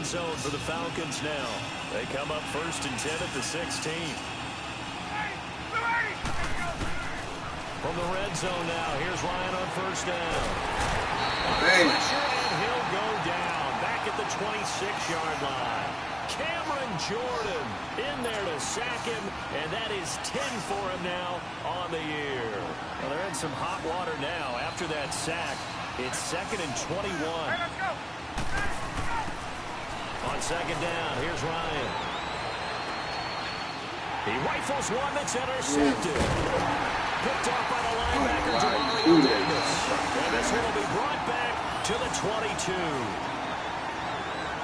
zone for the Falcons now. They come up 1st and 10 at the 16. From the red zone now, here's Ryan on 1st down. And he'll go down back at the 26-yard line. Cameron Jordan in there to sack him, and that is 10 for him now on the year. Well, they're in some hot water now after that sack. It's 2nd and 21. On 2nd down, here's Ryan. He rifles one that's intercepted. Picked off by the linebacker, Jamario Davis. And this one will be brought back to the 22.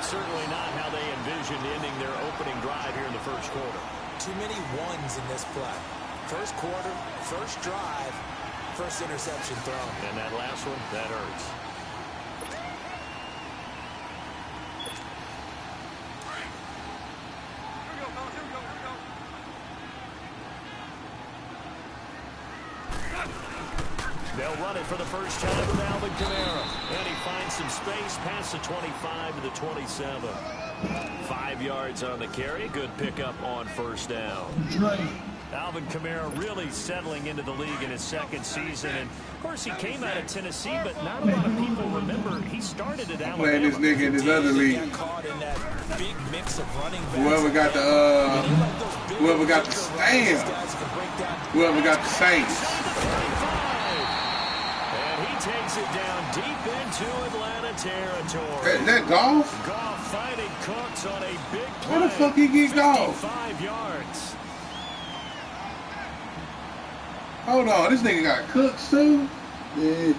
Certainly not how they envisioned ending their opening drive here in the first quarter. Too many ones in this play. First quarter, first drive, first interception thrown. And that last one, that hurts. They'll run it for the first time with Alvin Kamara. And he finds some space past the 25 to the 27. 5 yards on the carry. Good pickup on 1st down. Alvin Kamara really settling into the league in his 2nd season. And, of course, he came out of Tennessee, but not a lot of people remember he started at Alabama. Playing this nigga in his other league. Whoever got the stand. Whoever got the Saints. Takes it down deep into Atlanta territory. Is that Goff? Goff finding Cooks on a big play. Where the fuck he get Goff? 5 yards. Hold on, this nigga got Cooks too? Yeah.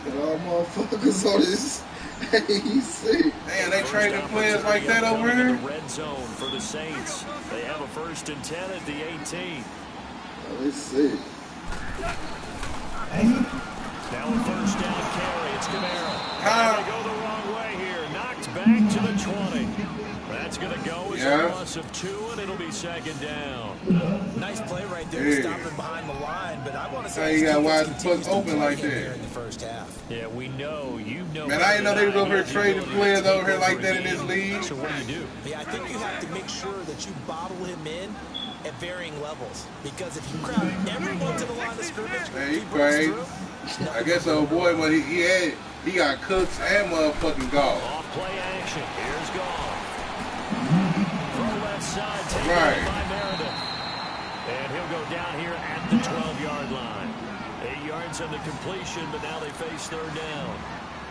Got all motherfuckers on this. He's sick. Damn, they traded players like that over here? Red zone for the Saints. They have a 1st and 10 at the 18. Oh, they sick. Now a 1st down carry. It's Kamara. They go the wrong way here. Knocked back to the 20. That's going to go as a loss of 2, and it'll be 2nd down. Nice play right there, stopping behind the line. But I want to say, how you got wide the fuck open like that in the first half. Yeah, we know. Man, I didn't know they was over here trading players over here like that in this league. So what do? Yeah, I think you have to make sure that you bottle him in at varying levels, because if you crowd everyone to the line of scrimmage, man, he crazy. I guess old boy, but he got Cooks and motherfucking Goff. Off play action. Here's Goff. Throw left side, taken by Meredith, and he'll go down here at the 12-yard line. 8 yards on the completion, but now they face 3rd down.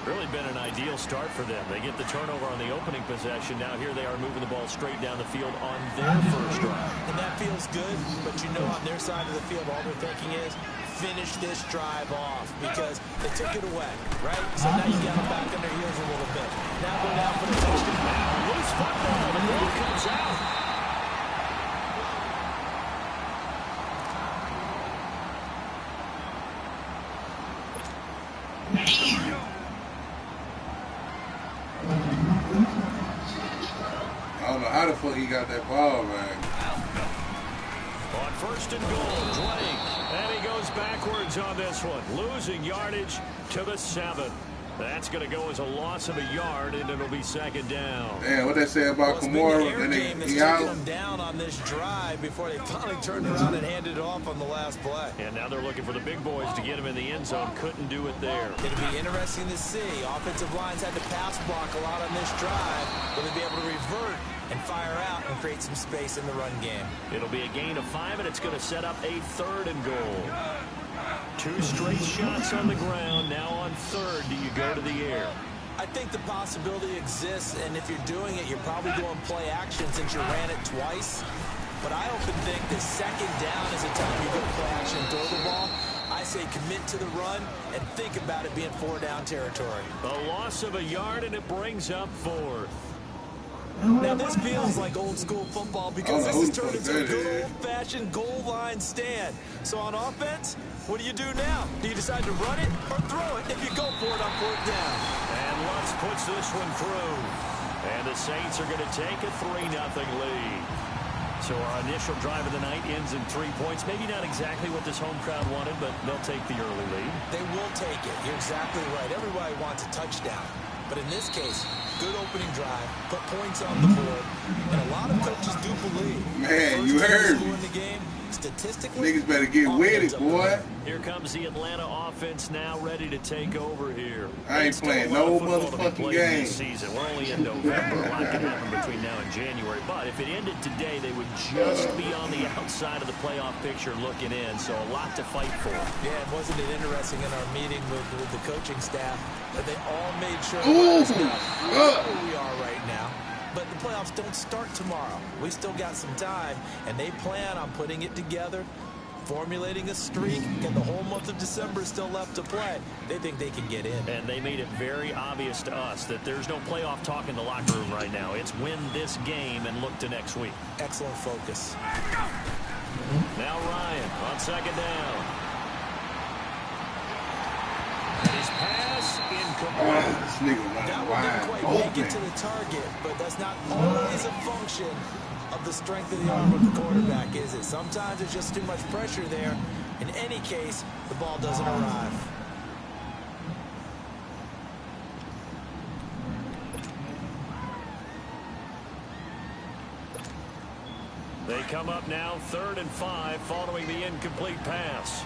Really been an ideal start for them. They get the turnover on the opening possession. Now here they are moving the ball straight down the field on their first drive. And that feels good, but you know on their side of the field, all they're thinking is finish this drive off, because they took it away, right? So now you got them back on their heels a little bit. Now go down for the touchdown. Now loose football. The ball comes out. I don't know how the fuck he got that ball, man. On 1st and goal, Drake. And he goes backwards on this one. Losing yardage to the 7. That's going to go as a loss of a yard, and it'll be 2nd down. Damn, what they say about Kamara? Then he out. Them down on this drive before they finally turned around and handed it off on the last play. And now they're looking for the big boys to get him in the end zone. Couldn't do it there. It'll be interesting to see. Offensive lines had to pass block a lot on this drive. Will they be able to revert and fire out and create some space in the run game? It'll be a gain of 5, and it's going to set up a 3rd and goal. 2 straight shots on the ground. Now on 3rd, do you go to the air? I think the possibility exists, and if you're doing it, you're probably doing play action since you ran it twice. But I often think the 2nd down is a time you go play action, throw the ball. I say commit to the run and think about it being 4-down territory. A loss of a yard, and it brings up 4th. Now, this feels like old-school football because this is turned into a good old-fashioned goal line stand. So on offense, what do you do now? Do you decide to run it or throw it if you go for it on 4th down? And Lutz puts this one through. And the Saints are going to take a 3-0 lead. So our initial drive of the night ends in 3 points. Maybe not exactly what this home crowd wanted, but they'll take the early lead. They will take it. You're exactly right. Everybody wants a touchdown. But in this case, good opening drive, put points on the board, and a lot of coaches do believe. Man, you heard me. In the game, statistically, niggas better get with it, boy. Here comes the Atlanta offense now ready to take over here. I ain't playing no motherfucking game. Season. We're only in November. A lot can happen between now and January. But if it ended today, they would just be on the outside of the playoff picture looking in. So a lot to fight for. Yeah, and wasn't it interesting in our meeting with the coaching staff that they all made sure where we are right now. But the playoffs don't start tomorrow. We still got some time, and they plan on putting it together, formulating a streak, and the whole month of December is still left to play. They think they can get in. And they made it very obvious to us that there's no playoff talk in the locker room right now. It's win this game and look to next week. Excellent focus. Now Ryan on second down. And his pass incomplete. This nigga That one didn't quite make it to the target, but that's not always a function of the strength of the arm of the quarterback, is it? Sometimes there's just too much pressure there. In any case, the ball doesn't arrive. They come up now 3rd and 5 following the incomplete pass.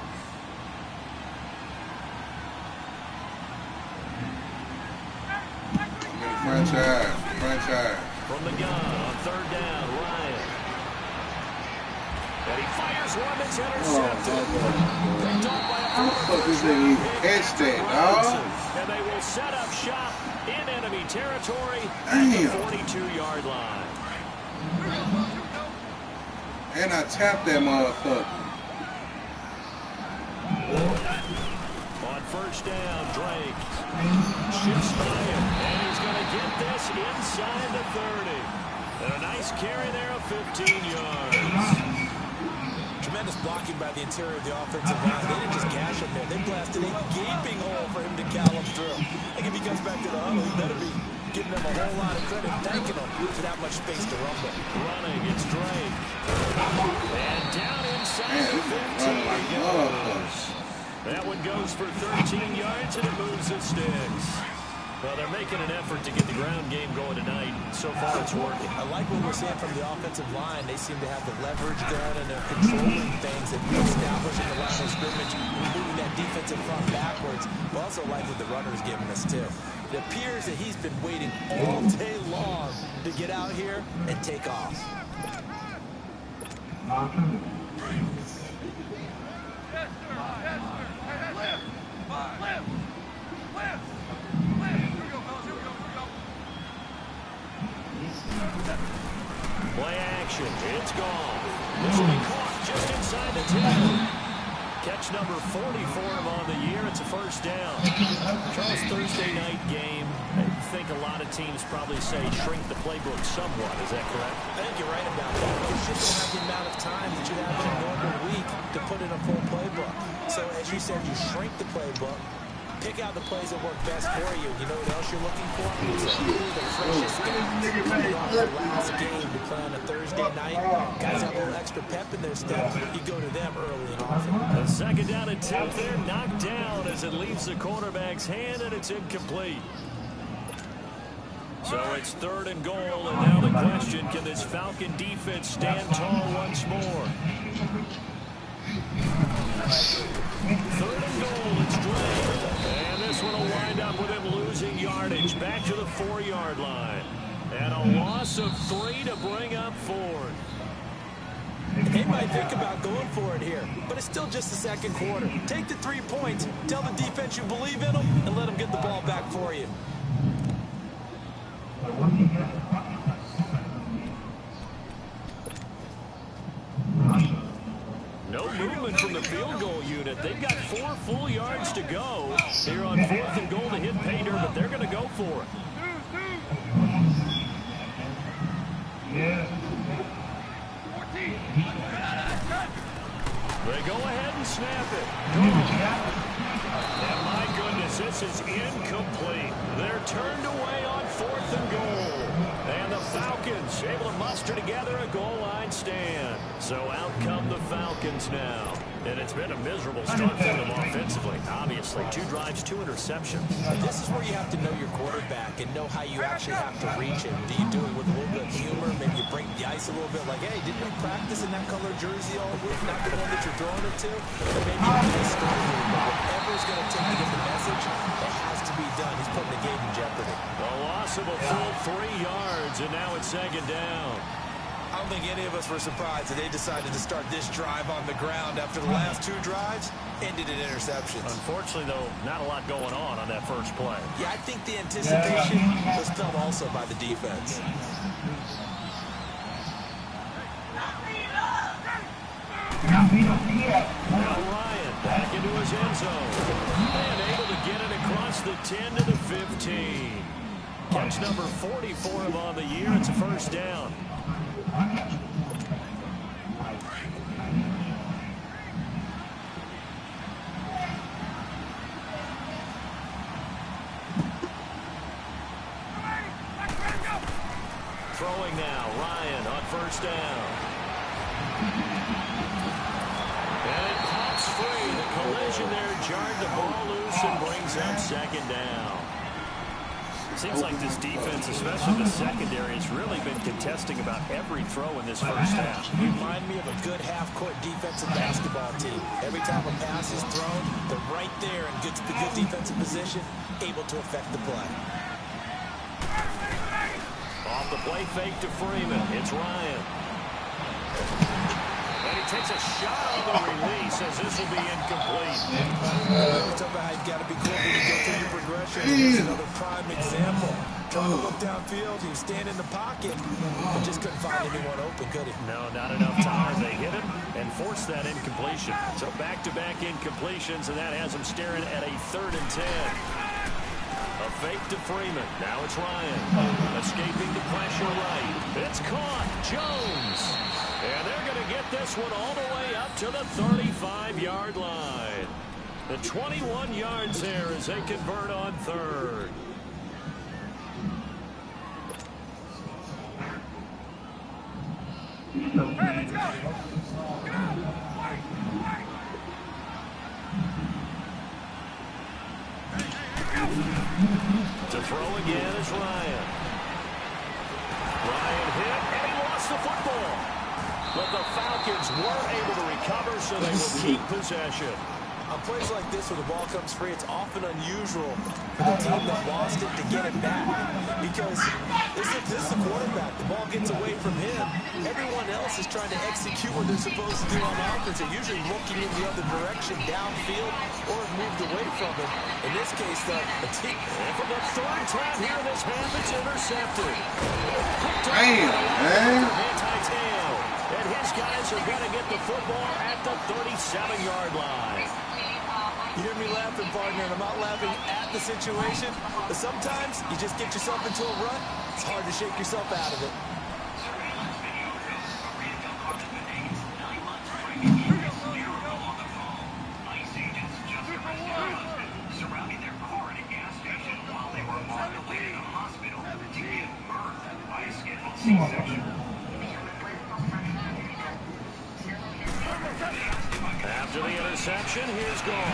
Franchise. From the gun on 3rd down, Ryan. And he fires one that's intercepted. Picked off by How the fuck is they even catch that, dog? And they will set up shop in enemy territory at the 42-yard line. And I tapped that motherfucker. On 1st down, Drake shifts by him, and he's going to get this inside the 30. And a nice carry there of 15 yards. Tremendous blocking by the interior of the offensive line. They didn't just gash him there. They blasted a gaping hole for him to gallop through. I think if he comes back to the huddle, he better be giving them a whole lot of credit, thanking them for that much space to rumble. Running, it's Drake. And down inside the 15 he goes. That one goes for 13 yards, and it moves the sticks. Well, they're making an effort to get the ground game going tonight. So far, it's working. I like what we're seeing from the offensive line. They seem to have the leverage going, and they're controlling things and establishing the line of scrimmage, moving that defensive front backwards. We also like what the runner's giving us, too. It appears that he's been waiting all day long to get out here and take off. Play action. It's gone. This will be caught just inside the 10. Catch number 40 for him on the year. It's a 1st down. Charles, Thursday night game. I think a lot of teams probably say shrink the playbook somewhat. Is that correct? I think you're right about that. You just don't have the amount of time that you have in a normal week to put in a full playbook. So as you said, you shrink the playbook. Pick out the plays that work best for you. You know what else you're looking for? The freshest guys. The last game to play on a Thursday night. Guys have a little extra pep in their step. You go to them early and often. A 2nd down and 10 there, knocked down as it leaves the quarterback's hand, and it's incomplete. So it's 3rd and goal, and now the question, can this Falcon defense stand tall once more? 3rd and goal, it's Drake. And this one will wind up with him losing yardage back to the 4-yard line. And a loss of 3 to bring up 4th. They might think about going for it here, but it's still just the 2nd quarter. Take the 3 points, tell the defense you believe in them, and let them get the ball back for you. No movement from the field goal unit. They've got 4 full yards to go here on 4th and goal to hit pay dirt, but they're going to go for it. They go ahead and snap it. And my goodness, this is incomplete. They're turned away on 4th and goal. And the Falcons able to muster together a goal line stand. So out come the Falcons now. And it's been a miserable start for them offensively. Obviously, 2 drives, 2 interceptions. This is where you have to know your quarterback and know how you actually have to reach him. Do you do it with a little bit of humor? Maybe you break the ice a little bit like, hey, didn't we practice in that color jersey all week? Not the one that you're throwing it to? Or maybe you just start with whatever it's going to take to get the message. It has to be done. He's putting the game in jeopardy. The loss of a full 3 yards, and now it's 2nd down. I don't think any of us were surprised that they decided to start this drive on the ground after the last 2 drives ended in interceptions. Unfortunately, though, not a lot going on that first play. Yeah, I think the anticipation was felt also by the defense. Now Ryan back into his end zone. And able to get it across the 10 to the 15. Catch number 44 on the year. It's a 1st down. Throwing now, Ryan on 1st down. And it pops free. The collision there jarred the ball loose and brings up 2nd down. Seems like this defense, especially the secondary, has really been contesting about every throw in this first half. You remind me of a good half-court defensive basketball team. Every time a pass is thrown, they're right there in good defensive position, able to affect the play. Off the play fake to Freeman. It's Ryan. And he takes a shot on the release as this will be incomplete. Talk about how you've got to be quick when you go through your progression. Here's another prime example. Trying to look downfield, he was standing in the pocket, but just couldn't find anyone open, could he? No, not enough time. They hit him and forced that incompletion. So back-to-back incompletions, and that has him staring at a 3rd and 10. A fake to Freeman. Now it's Ryan. Escaping the pressure right. It's caught. Jones. And they're going to get this one all the way up to the 35-yard line. The 21 yards there as they convert on 3rd. Hey, let's go. To throw again is Ryan. Ryan hit, and he lost the football. But the Falcons were able to recover, so they will keep possession. On plays like this where the ball comes free, it's often unusual for the team that lost it to get it back. Because this is the quarterback. The ball gets away from him. Everyone else is trying to execute what they're supposed to do on offense. They're usually looking in the other direction, downfield, or moved away from it. In this case, the team... And for the 3rd time here in this half, it's intercepted. Damn, man. Anti-tail. And his guys are going to get the football at the 37-yard line. You hear me laughing, partner, and I'm not laughing at the situation, but sometimes you just get yourself into a rut. It's hard to shake yourself out of it. Surrounding their car at a gas station while they were on their way to the hospital to give birth by a scheduled C-section. After the interception, here's Goff.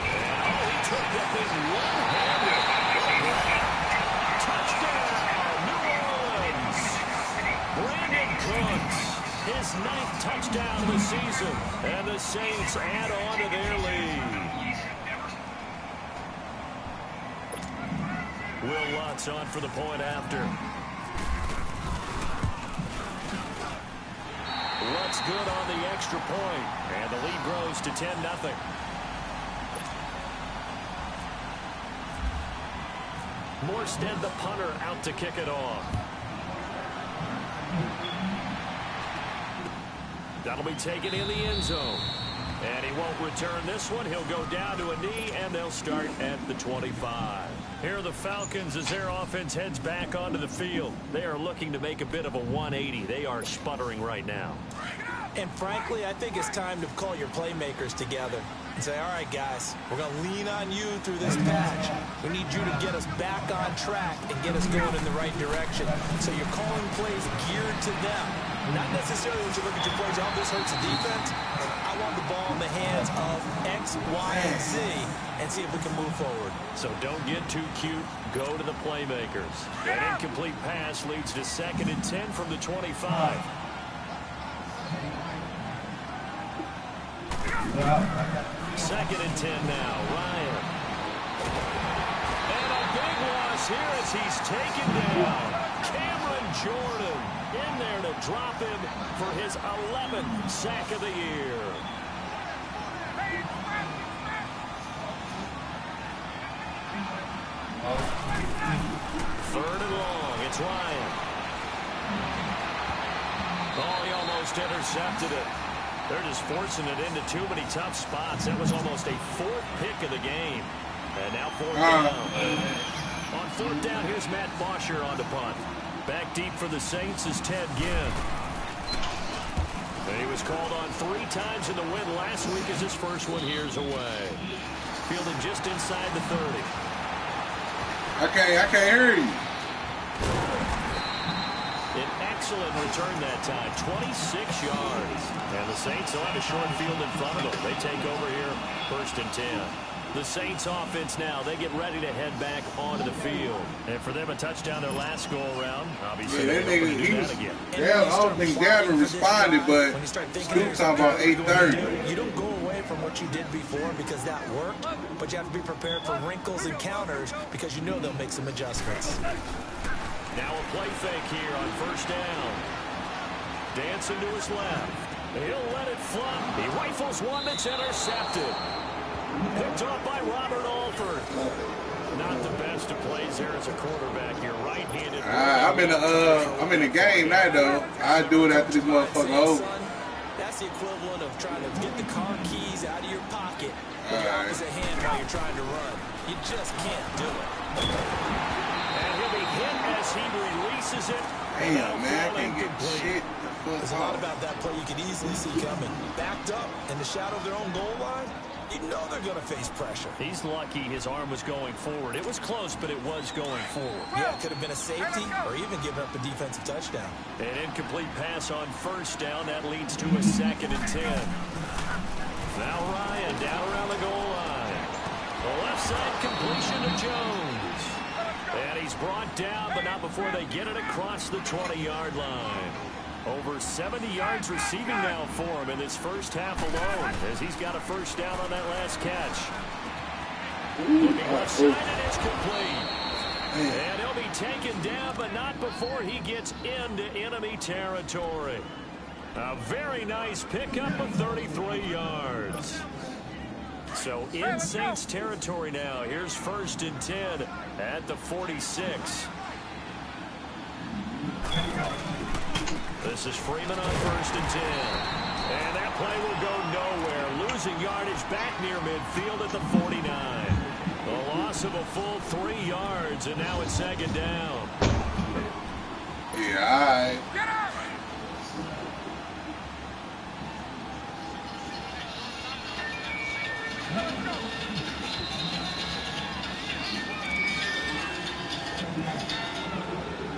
And he took the thing one-handed. Touchdown, New Orleans. Brandon Cooks, his 9th touchdown of the season, and the Saints add on to their lead. Will Lutz on for the point after. Lutz good on the extra point, and the lead grows to 10-0. Morstead, the punter, out to kick it off. That'll be taken in the end zone. And he won't return this one. He'll go down to a knee, and they'll start at the 25. Here are the Falcons as their offense heads back onto the field. They are looking to make a bit of a 180. They are sputtering right now. And frankly, I think it's time to call your playmakers together. and say, all right, guys, we're going to lean on you through this patch. We need you to get us back on track and get us going in the right direction. So you're calling plays geared to them. Not necessarily when you look at your plays, oh, this hurts the defense. I want the ball in the hands of X, Y, and Z and see if we can move forward. So don't get too cute. Go to the playmakers. An incomplete pass leads to 2nd and 10 from the 25. Second and 10 now. Ryan. And a big loss here as he's taken down. Cameron Jordan in there to drop him for his 11th sack of the year. Third and long. It's Ryan. Oh, he almost intercepted it. They're just forcing it into too many tough spots. That was almost a 4th pick of the game. And now 4th down. On 4th down, here's Matt Bosher on the punt. Back deep for the Saints is Ted Ginn. And he was called on 3 times in the win last week as his first one here's away. Fielded just inside the 30. I can't hear you. An excellent return that time, 26 yards. And the Saints will have a short field in front of them. They take over here, 1st and 10. The Saints offense now, they get ready to head back onto the field. And for them, a touchdown their last go-around. Obviously, Yeah, they don't do that again. I don't think Gavin responded, but Scoop talking about 8:30. You don't go away from what you did before because that worked, but you have to be prepared for wrinkles and counters because you know they'll make some adjustments. Now a play fake here on 1st down. Dancing to his left. He'll let it fly. He rifles one that's intercepted. Picked off by Robert Alford. Not the best of plays there as a quarterback. You're right-handed. I'm in the game now, though. I do it after this motherfucker over. That's the equivalent of trying to get the car keys out of your pocket with your opposite hand while you're trying to run. You just can't do it. And he'll be hit as he releases it. Damn, man, I can't get shit. There's a lot about that play you can easily see coming. Backed up in the shadow of their own goal line, you know they're going to face pressure. He's lucky his arm was going forward. It was close, but it was going forward. Yeah, it could have been a safety or even given up a defensive touchdown. An incomplete pass on 1st down. That leads to a 2nd and 10. Now Ryan down around the goal line. The left side completion to Jones. And he's brought down, but not before they get it across the 20-yard line. Over 70 yards receiving now for him in this first half alone as he's got a 1st down on that last catch. Looking left side and it's complete. And he'll be taken down, but not before he gets into enemy territory. A very nice pickup of 33 yards. So in Saints territory now. Here's 1st and 10 at the 46. This is Freeman on 1st and 10. And that play will go nowhere. Losing yardage back near midfield at the 49. The loss of a full 3 yards, and now it's 2nd down. Yeah, all right. Get up!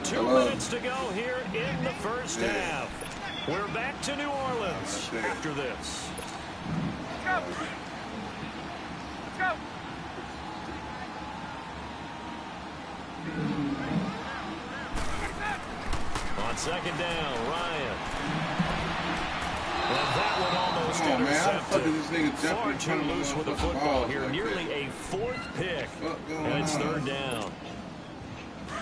2 minutes to go here in the first half. We're back to New Orleans after this. Let's go! Let's go! On 2nd down, Ryan. And that one almost intercepted. Far too loose with the football here. Nearly a 4th pick. And it's 3rd down.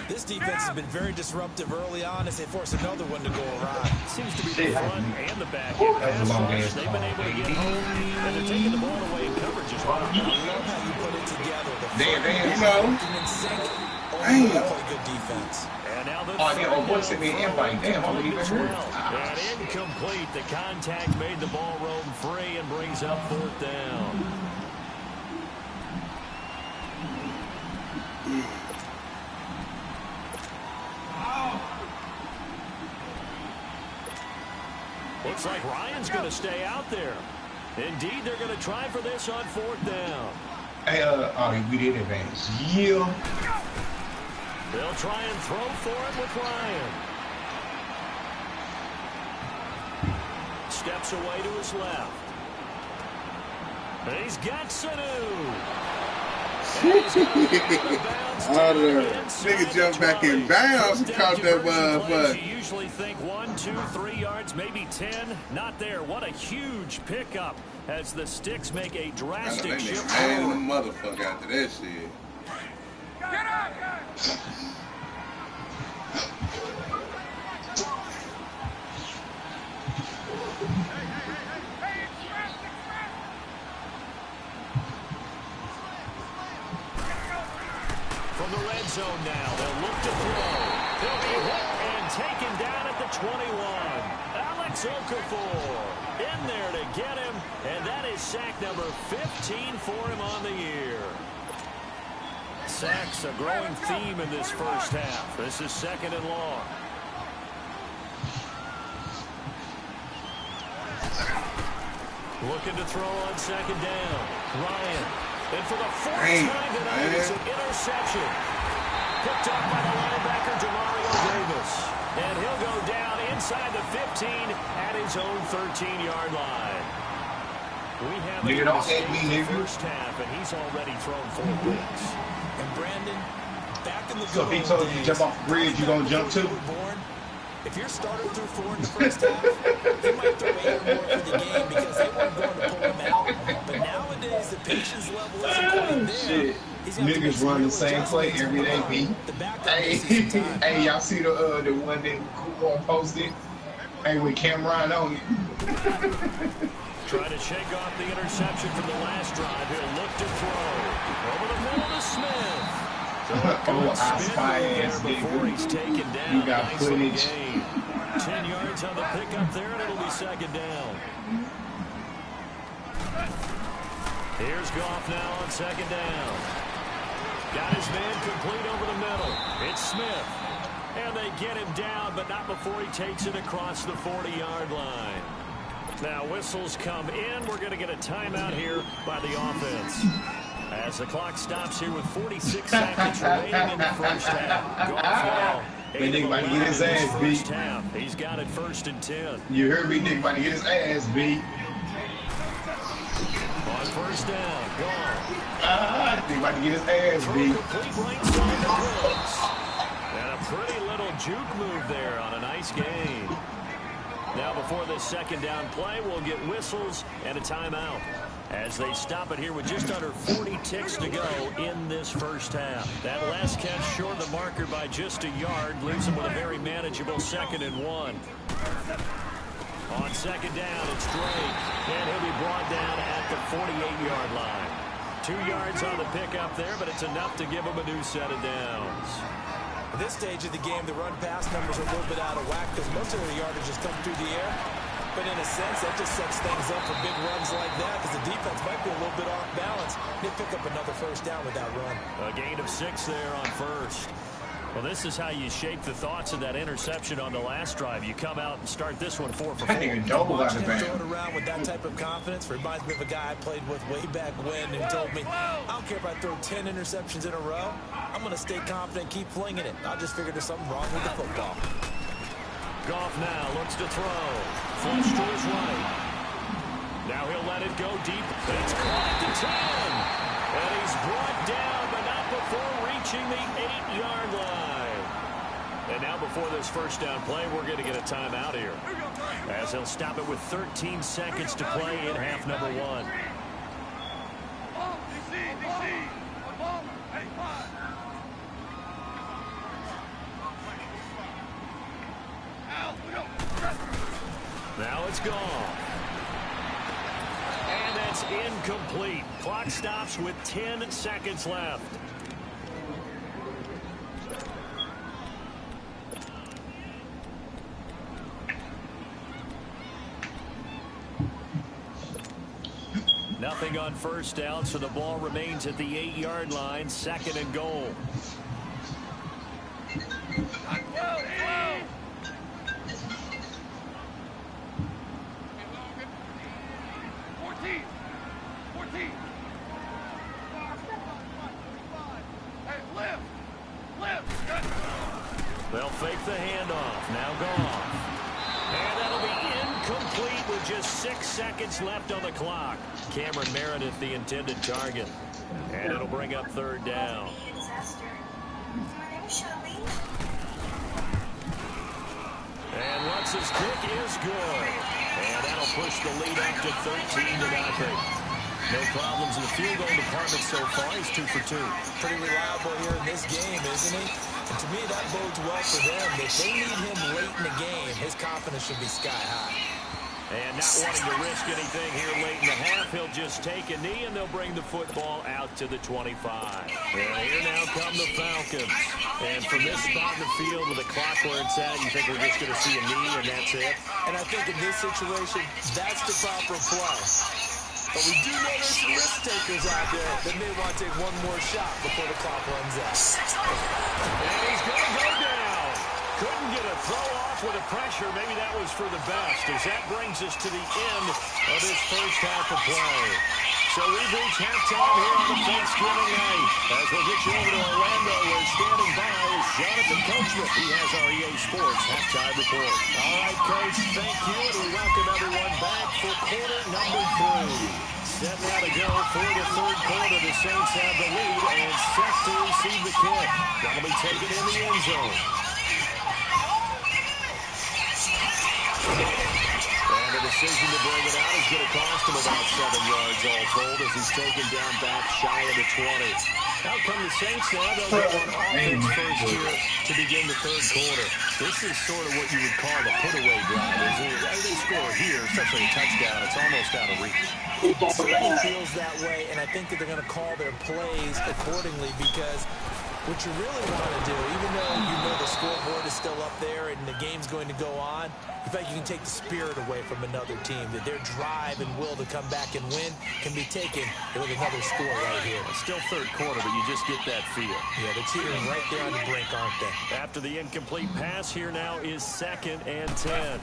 This defense has been very disruptive early on as they force another one to go around. Seems to be the front and the back. They've been able to get home, and they're taking the ball away in coverage as well. I love how you put it together. The Damn. in sync. Play good defense. And now the boy sent me an invite. Damn, I'm leaving her. And incomplete. The contact made the ball roam free and brings up 4th down. Looks like Ryan's going to stay out there. Indeed, they're going to try for this on 4th down. Hey, we did advance. Yeah. They'll try and throw for it with Ryan. Steps away to his left. He's got Sanu. Nigga jump back in bounds and caught that motherfucker. You usually think 1, 2, 3 yards, maybe 10. Not there. What a huge pickup as the Sticks make a drastic shift Man, forward. the motherfucker after that shit. Get up! From the red zone now, they'll look to throw. He'll be hit and taken down at the 21. Alex Okafor in there to get him, and that is sack number 15 for him on the year. Sacks a growing theme in this first half. This is 2nd and long. Looking to throw on 2nd down. Ryan. And for the 4th time tonight, it's an interception. Picked up by the linebacker, Demario Davis. And he'll go down inside the 15 at his own 13-yard line. We have Nigga, don't hit me, the nigga. first half, and he's already thrown 4 picks. And Brandon, back in the So if he told you to jump off the bridge, you gonna jump too? If you're starting through 4 in the first half, they might throw 8 or more for the game because they weren't going to pull him out. But nowadays, the patience level isn't quite there. Shit. Niggas run the same play every day, B. Hey, y'all see the one that Coupon posted? Hey, with Cameron on it. Trying to shake off the interception from the last drive. He'll look to throw. Over the middle to Smith. Oh, I spy ass before he's taken down. You got footage. 10 yards on the pickup there, and it'll be 2nd down. Here's Goff now on 2nd down. Got his man complete over the middle. It's Smith. And they get him down, but not before he takes it across the 40-yard line. Now whistles come in. We're going to get a timeout here by the offense. As the clock stops here with 46 seconds remaining in the first half. Goff now. Nick might get his ass beat. He's got it 1st and 10. You heard me, Nick might get his ass beat. On 1st down, Nick might get his ass beat. Complete right side to Brooks. And a pretty little juke move there on a nice gain. Now before this 2nd down play, we'll get whistles and a timeout as they stop it here with just under 40 ticks to go in this first half. That last catch short of the marker by just a yard leaves them with a very manageable 2nd and 1. On 2nd down, it's Drake, and he'll be brought down at the 48-yard line. 2 yards on the pickup there, but it's enough to give him a new set of downs. At this stage of the game, the run-pass numbers are a little bit out of whack because most of their yardage just come through the air. But in a sense, that just sets things up for big runs like that because the defense might be a little bit off balance. They pick up another 1st down with that run. A gain of 6 there on 1st. Well, this is how you shape the thoughts of that interception on the last drive. You come out and start this one 4 for 4. That nigga double out of Throw it bounds. around with that type of confidence reminds me of a guy I played with way back when who told me, I don't care if I throw 10 interceptions in a row. I'm going to stay confident, keep flinging it. I just figured there's something wrong with the football. Goff now looks to throw. Flush to his right. Now he'll let it go deep. It's caught at the 10. And he's brought down, but not before reaching the 8-yard line. And now before this 1st down play, we're going to get a timeout here. As he'll stop it with 13 seconds to play in half number 1. Now it's gone. And that's incomplete. Clock stops with 10 seconds left. Nothing on 1st down, so the ball remains at the 8-yard line, 2nd and goal. They'll fake the handoff. Now Goff. And that'll be incomplete with just 6 seconds left on the clock. Cameron Meredith, the intended target. And it'll bring up third down. And Lutz's kick is good. And that'll push the lead up to 13-0. No problems in the field goal department so far. He's 2 for 2. Pretty reliable here in this game, isn't he? And to me, that bodes well for them. If they need him late in the game, his confidence should be sky high. And not wanting to risk anything here late in the half, he'll just take a knee, and they'll bring the football out to the 25. And here now come the Falcons. And from this spot in the field with the clock where it's at, you think we're just going to see a knee, and that's it? And I think in this situation, that's the proper play. But we do know there's some risk takers out there that may want to take one more shot before the clock runs out. And he's going to go down. Couldn't get a throw off with the pressure. Maybe that was for the best, as that brings us to the end of this first half of play. So we've reached halftime here on the Thanksgiving night. As we'll get you over to Orlando, where standing by is Jonathan Coachman. He has our EA Sports halftime report. All right, Coach, thank you, and we welcome everyone back for quarter number 3. Set now to go for the third quarter. The Saints have the lead and set to receive the kick. That'll be taken in the end zone. And the decision to bring it out is going to cost him about 7 yards all told, as he's taken down back shy of the 20. Out come the Saints now. They'll go on offense first here to begin the third quarter. This is sort of what you would call the put-away drive, isn't it? As they score here, especially a touchdown, it's almost out of reach. It certainly feels that way, and I think that they're going to call their plays accordingly, because what you really want to do, even though you know the scoreboard is still up there and the game's going to go on, you feel like you can take the spirit away from another team, that their drive and will to come back and win can be taken with another score right here. It's still third quarter, but you just get that feel. Yeah, they're teetering right there on the brink, aren't they? After the incomplete pass, here now is 2nd and 10.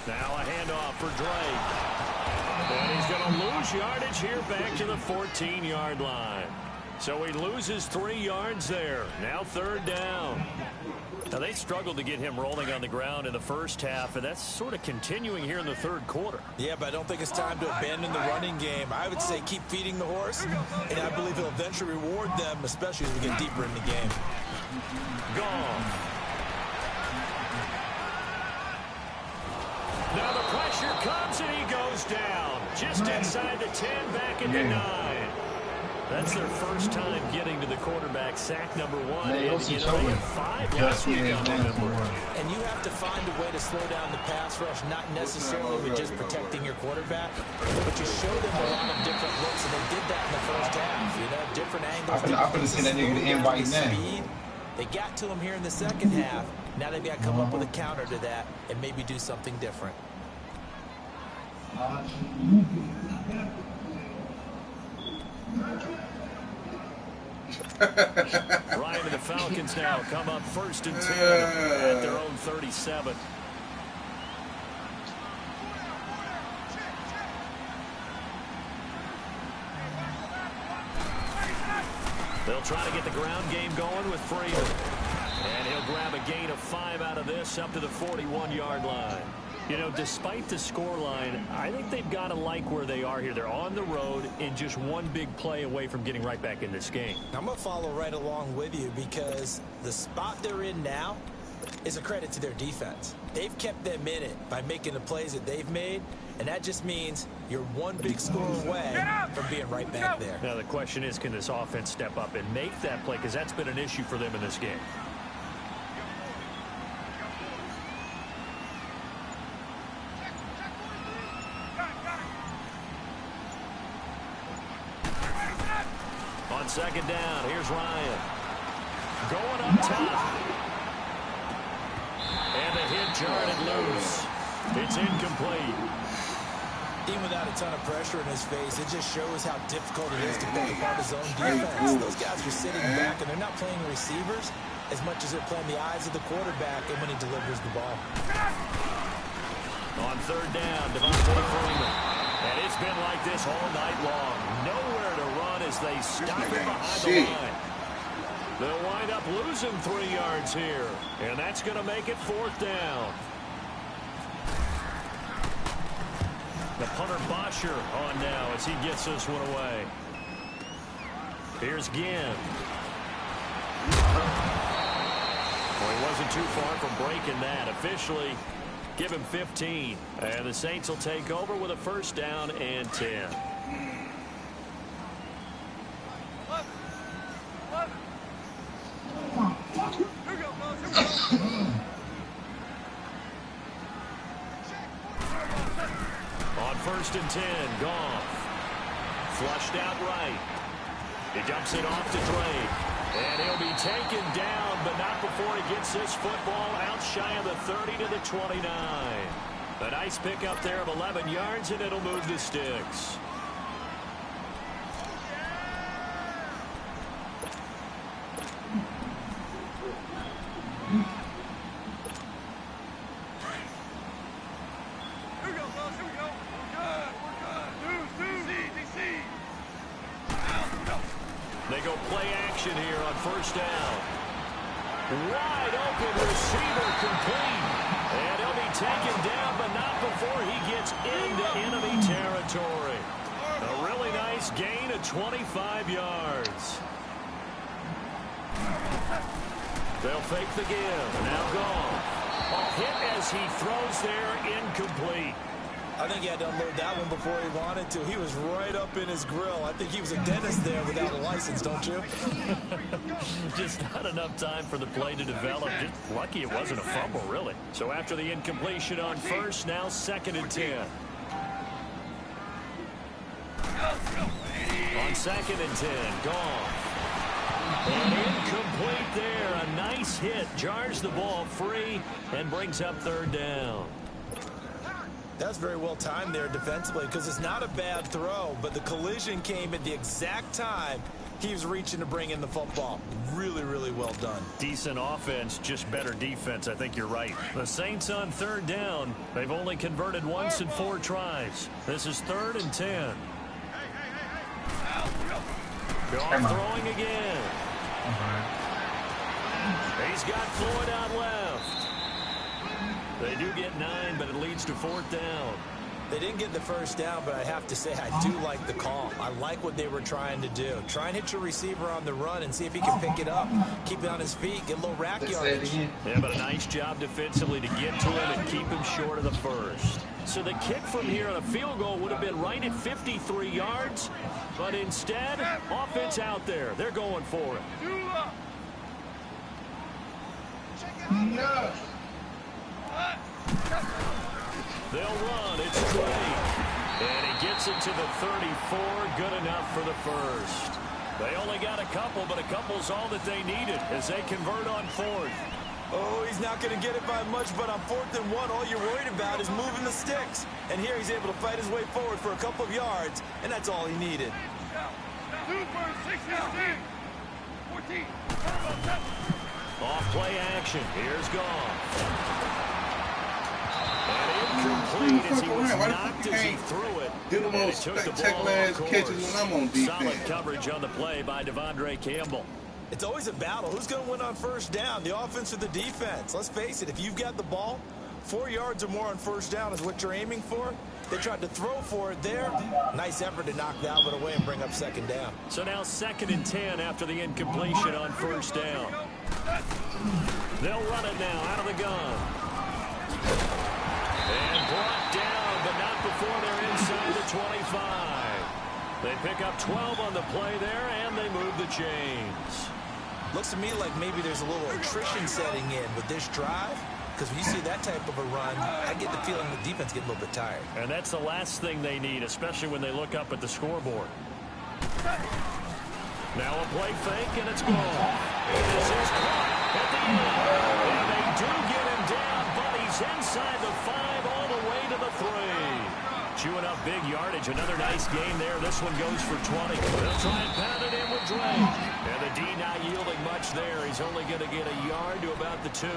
Now a handoff for Drake. And he's going to lose yardage here back to the 14-yard line. So he loses 3 yards there. Now third down. Now they struggled to get him rolling on the ground in the first half, and that's sort of continuing here in the third quarter. Yeah, but I don't think it's time to abandon the running game. I would say keep feeding the horse, and I believe he'll eventually reward them, especially as we get deeper in the game. Gone. Now the pressure comes, and he goes down. Just inside the 10, back into 9. That's their first time getting to the quarterback, sack number 1. And, they had 5 last week on November. And you have to find a way to slow down the pass rush, not necessarily with just protecting your quarterback, but you show them a lot of different looks, and they did that in the first half. You know, different angles. I'm going to send that nigga the invite now. They got to him here in the second half. Now they've got to come up with a counter to that and maybe do something different. Ryan and the Falcons now come up 1st and 10 at their own 37. They'll try to get the ground game going with Freeman. And he'll grab a gain of 5 out of this up to the 41-yard line. You know, despite the scoreline, I think they've got to like where they are here. They're on the road and just one big play away from getting right back in this game. I'm going to follow right along with you, because the spot they're in now is a credit to their defense. They've kept them in it by making the plays that they've made, and that just means you're one big score away from being right back there. Now, the question is, can this offense step up and make that play? Because that's been an issue for them in this game. On 2nd down, here's Ryan. Going up top. And the hit jarred loose. It's incomplete. Even without a ton of pressure in his face, it just shows how difficult it is to pick apart his own defense. Those guys are sitting back, and they're not playing receivers as much as they're playing the eyes of the quarterback and when he delivers the ball. On 3rd down, Devontae Freeman. And it's been like this all night long. Nowhere to run as they stop him behind the line. They'll wind up losing 3 yards here, and that's going to make it 4th down. The punter Bosher on now as he gets this one away. Here's Ginn. Well, he wasn't too far from breaking that. Officially, give him 15. And the Saints will take over with a 1st down and 10. On 1st and 10, Goff. Flushed out right. He dumps it off to Drake. And he'll be taken down, but not before he gets this football out shy of the 30 to the 29. A nice pickup there of 11 yards, and it'll move the sticks. They go play action here on 1st down. Wide open receiver complete. And he'll be taken down, but not before he gets into enemy territory. A really nice gain of 25 yards. They'll fake the give. Now Goff. A hit as he throws there, incomplete. I think he had to unload that one before he wanted to. He was right up in his grill. I think he was a dentist there without a license, don't you? Just not enough time for the play to develop. Just lucky it wasn't a fumble, really. So after the incompletion on 1st, now 2nd and 10. On 2nd and 10, Goff. And incomplete there. A nice hit. Jars the ball free and brings up 3rd down. That's very well timed there defensively because it's not a bad throw, but the collision came at the exact time he was reaching to bring in the football. Really, really well done. Decent offense, just better defense. I think you're right. The Saints on 3rd down. They've only converted once in 4 tries. This is 3rd and 10. Goff throwing again. He's got Floyd out left. They do get 9, but it leads to 4th down. They didn't get the 1st down, but I have to say I do like the call. I like what they were trying to do. Try and hit your receiver on the run and see if he can pick it up. Keep it on his feet, get a little rack yardage. Yeah, but a nice job defensively to get to him and keep him short of the 1st. So the kick from here on a field goal would have been right at 53 yards, but instead, offense out there. They're going for it. No. They'll run. It's Drake. And he gets it to the 34. Good enough for the 1st. They only got a couple, but a couple's all that they needed as they convert on 4th. Oh, he's not going to get it by much, but on 4th and 1, all you're worried about is moving the sticks. And here he's able to fight his way forward for a couple of yards, and that's all he needed. 2 for 16. 14. Off play action. Here's Goff. And incomplete as he was knocked as he threw it. Do the most spectacular catches when I'm on defense. Solid coverage on the play by Devondre Campbell. It's always a battle. Who's going to win on 1st down, the offense or the defense? Let's face it, if you've got the ball, 4 yards or more on 1st down is what you're aiming for. They tried to throw for it there. Nice effort to knock that one away and bring up 2nd down. So now 2nd and 10 after the incompletion on 1st down. They'll run it now out of the gun. And brought down, but not before they're inside the 25. They pick up 12 on the play there, and they move the chains. Looks to me like maybe there's a little attrition setting in with this drive. Because when you see that type of a run, I get the feeling the defense get a little bit tired. And that's the last thing they need, especially when they look up at the scoreboard. Now a play fake, and it's gone. This is caught at the end. And they do get him down, but he's inside the 5 all the way to the 3. Chewing up big yardage. Another nice game there. This one goes for 20. They'll try and pound it in with Drake. And the D not yielding much there. He's only going to get a yard to about the 2.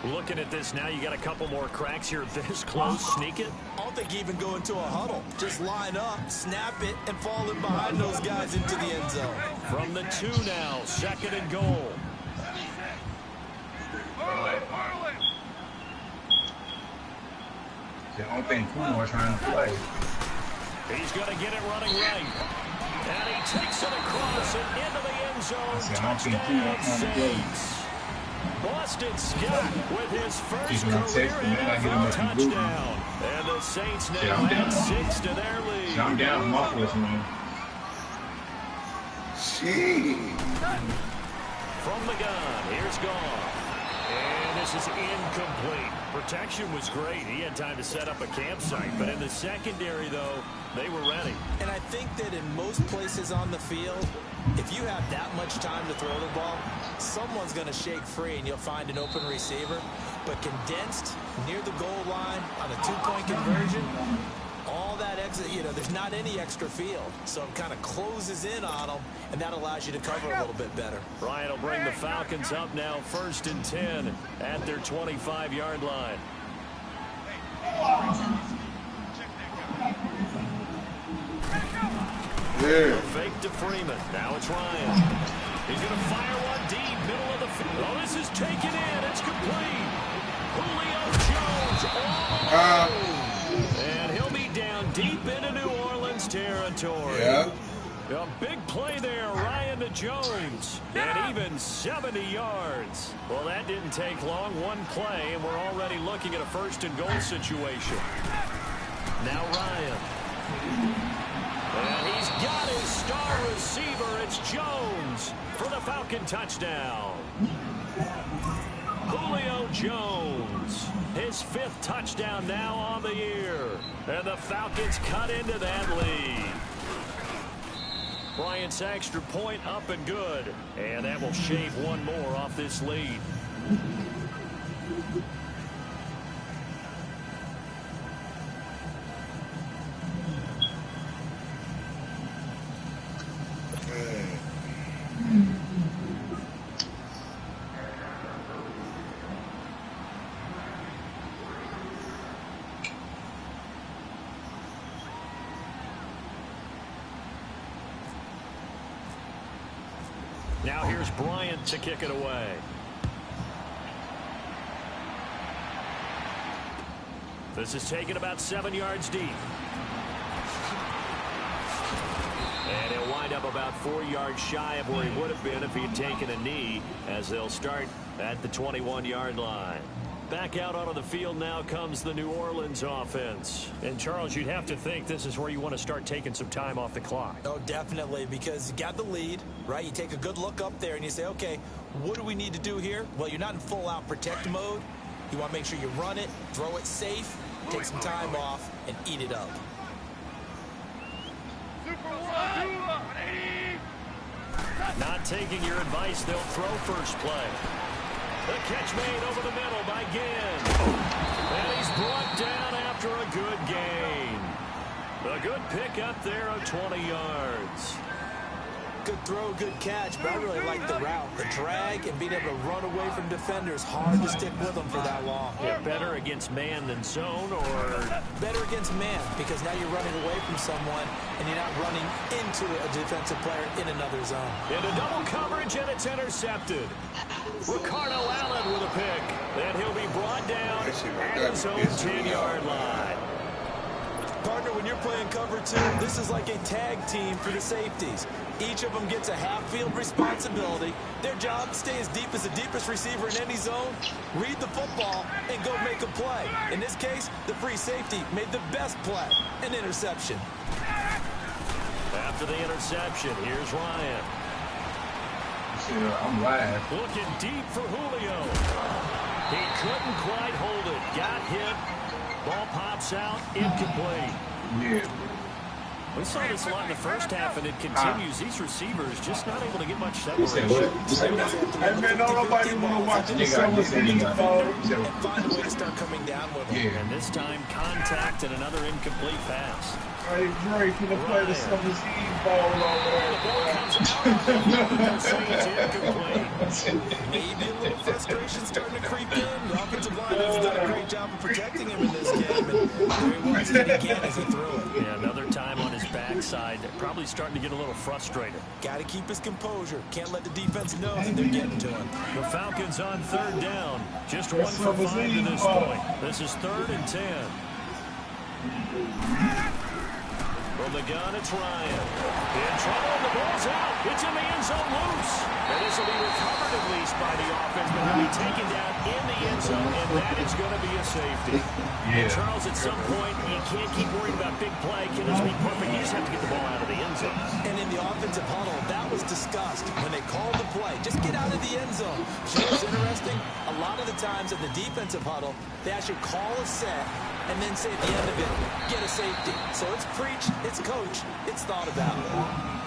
Looking at this now, you got a couple more cracks here this close. Sneak it. I don't think even go into a huddle. Just line up, snap it, and fall in behind those guys into the end zone. From the 2 now, 2nd and goal. The only thing Kumar trying to play. He's going to get it running right. And he takes it across and into the end zone. Touchdown Saints. Boston Scott with his first career NFL touchdown. And the Saints now add 6 to their lead. I'm down mufflers, man. Jeez. From the gun, here's Goff. And this is incomplete. Protection was great. He had time to set up a campsite. But in the secondary, though, they were ready. And I think that in most places on the field, if you have that much time to throw the ball, someone's going to shake free and you'll find an open receiver. But condensed near the goal line on a 2-point conversion, all that exit, there's not any extra field. So it kind of closes in on them, and that allows you to cover a little bit better. Ryan will bring the Falcons up now 1st and 10 at their 25-yard line. Yeah. Fake to Freeman. Now it's Ryan. He's going to fire one deep, middle of the field. Oh, this is taken in. It's complete. Julio Jones all alone. And he'll be down deep into New Orleans territory. Yeah. A big play there, Ryan to Jones. And even 70 yards. Well, that didn't take long. One play, and we're already looking at a 1st and goal situation. Now Ryan. And he's got his star receiver. It's Jones for the Falcon touchdown. Julio Jones, his 5th touchdown now on the year. And the Falcons cut into that lead. Bryant's extra point up and good. And that will shave one more off this lead. Now here's Bryant to kick it away. This is taken about 7 yards deep. And he'll wind up about 4 yards shy of where he would have been if he had taken a knee, as they'll start at the 21-yard line. Back out onto the field now comes the New Orleans offense. And, Charles, you'd have to think this is where you want to start taking some time off the clock. Oh, definitely, because you got the lead, right? You take a good look up there and you say, okay, what do we need to do here? Well, you're not in full-out protect mode. You want to make sure you run it, throw it safe, take some time off, and eat it up. Not taking your advice, they'll throw first play. The catch made over the middle by Ginn. And he's brought down after a good gain. A good pick up there of 20 yards. Good throw, good catch, but I really like the route. The drag and being able to run away from defenders, hard to stick with them for that long. Yeah, better against man than zone, or? Better against man, because now you're running away from someone and you're not running into a defensive player in another zone. Into double coverage, and it's intercepted. Ricardo Allen with a pick. Then he'll be brought down at his own 10-yard line. Partner, when you're playing cover 2, this is like a tag team for the safeties. Each of them gets a half-field responsibility. Their job, stay as deep as the deepest receiver in any zone, read the football, and go make a play. In this case, the free safety made the best play, an interception. After the interception, here's Ryan. I'm live. Looking deep for Julio. He couldn't quite hold it. Got hit. Ball pops out, incomplete. Yeah. We saw this a lot in the first half, and it continues. These receivers just not able to get much separation. Hey, man, don't nobody want to watch the summer season, And find a way to start coming down with them. And this time, contact and another incomplete pass. Hey, Dre, for the play the summer season ball over there. The ball comes out. Saints incomplete. Maybe a little frustration starting to creep in. The job of protecting him in this game, and there he was, hit again as he threw it. Yeah, another time on his backside. Probably starting to get a little frustrated. Got to keep his composure. Can't let the defense know that they're getting to him. The Falcons on third down. Just 1 for 5 to this point. This is 3rd and 10. From the gun, it's Ryan. In trouble, the ball's out. It's in the end zone loose. And this will be recovered at least by the offense, but he'll be taken down in the end zone, and that is going to be a safety. Yeah. And Charles, at some point, you can't keep worrying about big play. Can this be perfect? You just have to get the ball out of the end zone. And in the offensive huddle, that was discussed when they called the play. Just get out of the end zone. You know what's interesting? A lot of the times in the defensive huddle, they actually call a set and then say at the end of it, get a safety. So it's preached, it's coached, it's thought about.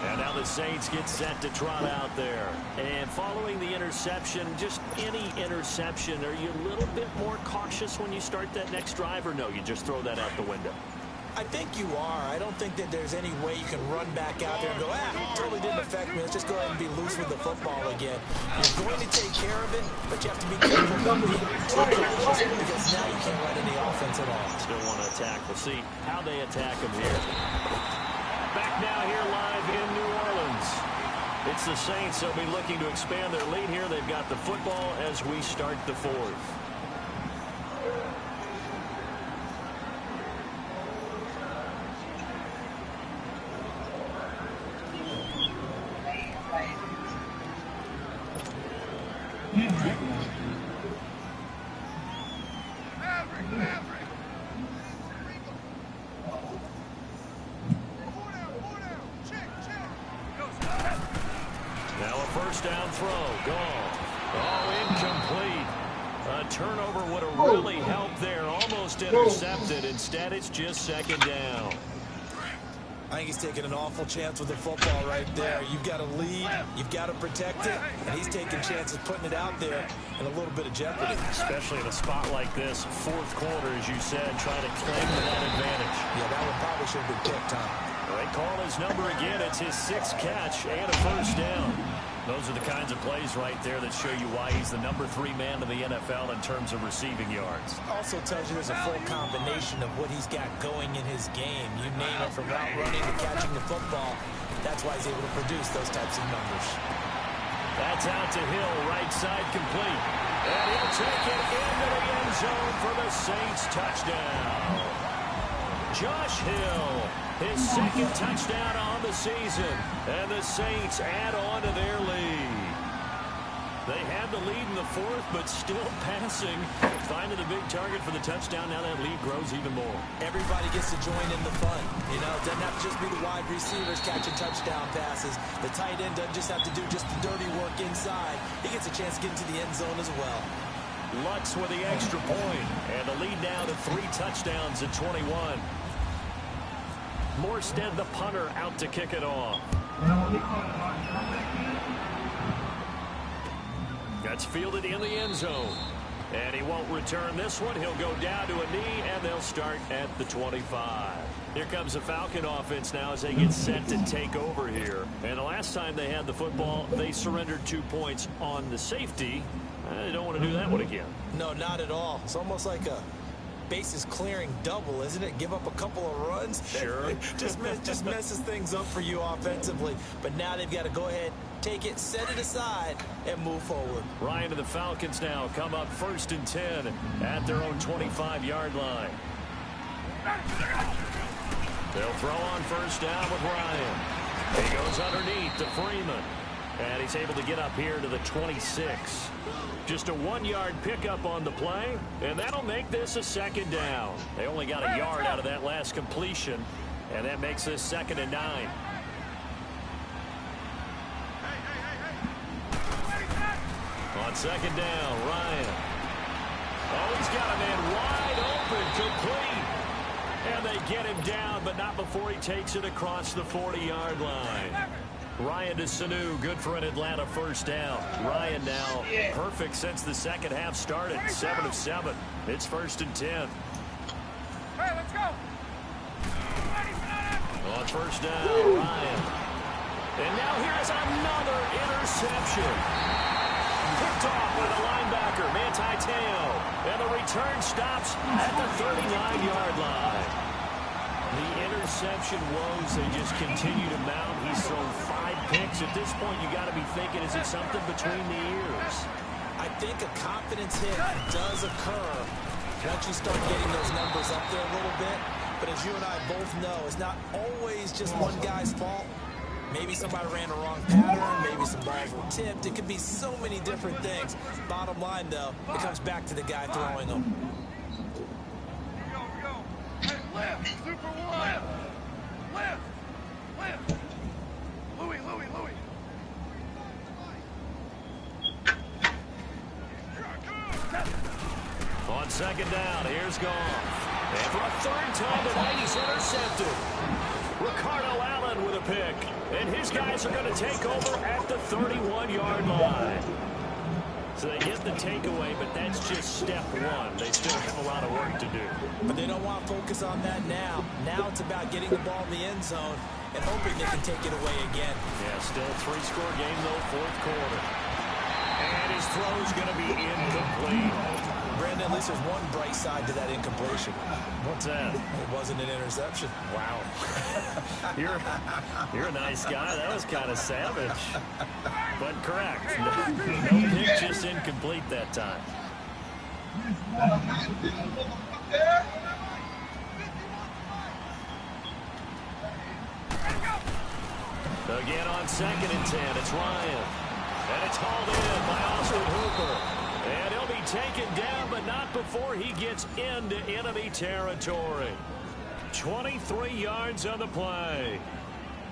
And now the Saints get set to trot out there. And following the interception, just any interception, are you a little bit more cautious when you start that next drive, or no, you just throw that out the window? I think you are. I don't think that there's any way you can run back out there and go, totally didn't affect me. Let's just go ahead and be loose with the football again. You're going to take care of it, but you have to be careful not being too cautious, because now you can't run any offense at all. Still want to attack. We'll see how they attack him here. Back now here live in New Orleans. It's the Saints. They'll be looking to expand their lead here. They've got the football as we start the 4th. Now a first down throw, gone. Oh, incomplete. A turnover would have really helped there. Almost intercepted. Instead, it's just 2nd down. I think he's taking an awful chance with the football right there. You've got to lead, you've got to protect it, and he's taking chances putting it out there in a little bit of jeopardy. Especially in a spot like this, 4th quarter, as you said, trying to claim that advantage. Yeah, that one probably should have been picked, huh? They call his number again. It's his 6th catch and a first down. Those are the kinds of plays right there that show you why he's the number 3 man in the NFL in terms of receiving yards. Also tells you there's a full combination of what he's got going in his game. You name it, from route running to catching the football. That's why he's able to produce those types of numbers. That's out to Hill, right side complete. And he'll take it into the end zone for the Saints touchdown. Josh Hill, his 2nd touchdown on the season, and the Saints add on to their lead. They had the lead in the 4th, but still passing, finding the big target for the touchdown. Now that lead grows even more. Everybody gets to join in the fun. You know, it doesn't have to just be the wide receivers catching touchdown passes. The tight end doesn't just have to do just the dirty work inside. He gets a chance to get into the end zone as well. Lutz with the extra point, and the lead now to 3 touchdowns at 21. Morstead, the punter, out to kick it off. That's fielded in the end zone. And he won't return this one. He'll go down to a knee, and they'll start at the 25. Here comes the Falcon offense now as they get set to take over here. And the last time they had the football, they surrendered 2 points on the safety. They don't want to do that one again. No, not at all. It's almost like a bases clearing double, isn't it? Give up a couple of runs. Sure. just messes things up for you offensively. But now they've got to go ahead, take it, set it aside, and move forward. Ryan and the Falcons now come up 1st and 10 at their own 25-yard line. They'll throw on first down with Ryan. He goes underneath to Freeman. And he's able to get up here to the 26. Just a 1-yard pickup on the play, and that'll make this a 2nd down. They only got a yard out of that last completion, and that makes this 2nd and 9. On 2nd down, Ryan. Oh, he's got a man wide open, complete. And they get him down, but not before he takes it across the 40-yard line. Ryan to Sanu, good for an Atlanta first down. Ryan now perfect since the second half started, 7 of 7. It's 1st and 10. Hey, let's go. On first down, Ryan. And now here's another interception. Picked off by the linebacker, Manti Te'o. And the return stops at the 39-yard line. The interception woes, they just continue to mount. He's thrown 5 picks. At this point, you got to be thinking, is it something between the ears? I think a confidence hit does occur once you start getting those numbers up there a little bit. But as you and I both know, it's not always just one guy's fault. Maybe somebody ran the wrong pattern. Maybe some balls were tipped. It could be so many different things. Bottom line, though, it comes back to the guy throwing them. Left, Super One. Left. Louis. On second down, here's Goff. And for a third time tonight, he's intercepted. Ricardo Allen with a pick. And his guys are going to take over at the 31-yard line. So they get the takeaway, but that's just step one. They still have a lot of work to do. But they don't want to focus on that now. Now it's about getting the ball in the end zone and hoping they can take it away again. Yeah, still a 3-score game, though, fourth quarter. And his throw's going to be incomplete. Brandon, at least there's one bright side to that incompletion. What's that? It wasn't an interception. Wow. You're a nice guy. That was kind of savage. But correct. No pick, just incomplete that time. Again on 2nd and 10, it's Ryan. And it's hauled in by Austin Hooper. And he'll be taken down, but not before he gets into enemy territory. 23 yards on the play.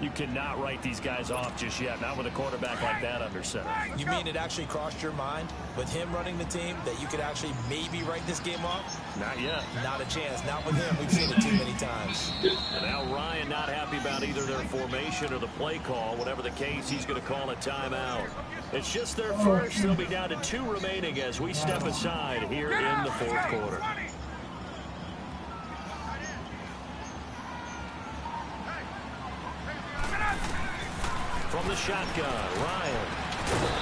You cannot write these guys off just yet, not with a quarterback like that under center. You mean it actually crossed your mind with him running the team that you could actually maybe write this game off? Not yet. Not a chance. Not with him. We've seen it too many times. And now Ryan not happy about either their formation or the play call. Whatever the case, he's going to call a timeout. It's just their first. They'll be down to 2 remaining as we step aside here in the fourth quarter. From the shotgun, Ryan.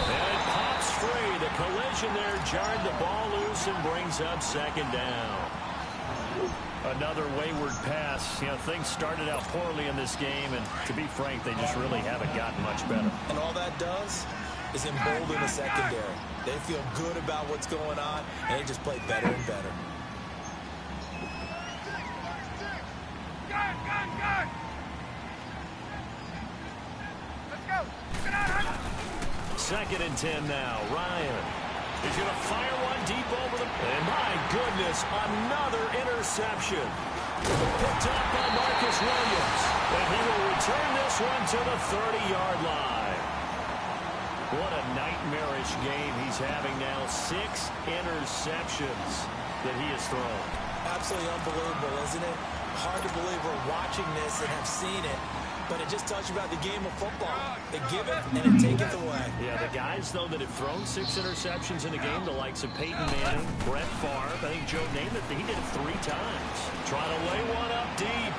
And it pops free. The collision there jarred the ball loose and brings up 2nd down. Another wayward pass. You know, things started out poorly in this game, and to be frank, they just really haven't gotten much better. And all that does is embolden the secondary. They feel good about what's going on, and they just play better and better. Gun! 2nd and 10 now. Ryan is going to fire one deep over the... And my goodness, another interception. Picked up by Marcus Williams. And he will return this one to the 30-yard line. What a nightmarish game he's having now. 6 interceptions that he has thrown. Absolutely unbelievable, isn't it? Hard to believe we're watching this and have seen it. But it just tells you about the game of football. They give it and it takes it away. Yeah, the guys, though, that have thrown 6 interceptions in a game, the likes of Peyton Manning, Brett Favre, I think Joe named it, he did it 3 times. Trying to lay one up deep.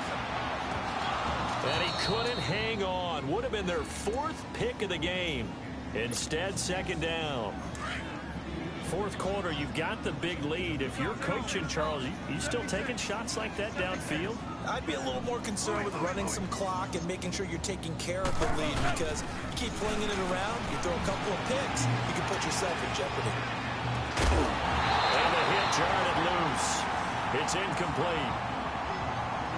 And he couldn't hang on. Would have been their 4th pick of the game. Instead, 2nd down. Fourth quarter, you've got the big lead. If you're coaching, Charles, you still taking shots like that downfield? I'd be a little more concerned with running some clock and making sure you're taking care of the lead, because you keep flinging it around, you throw a couple of picks, you can put yourself in jeopardy. And the hit jarred it loose. It's incomplete.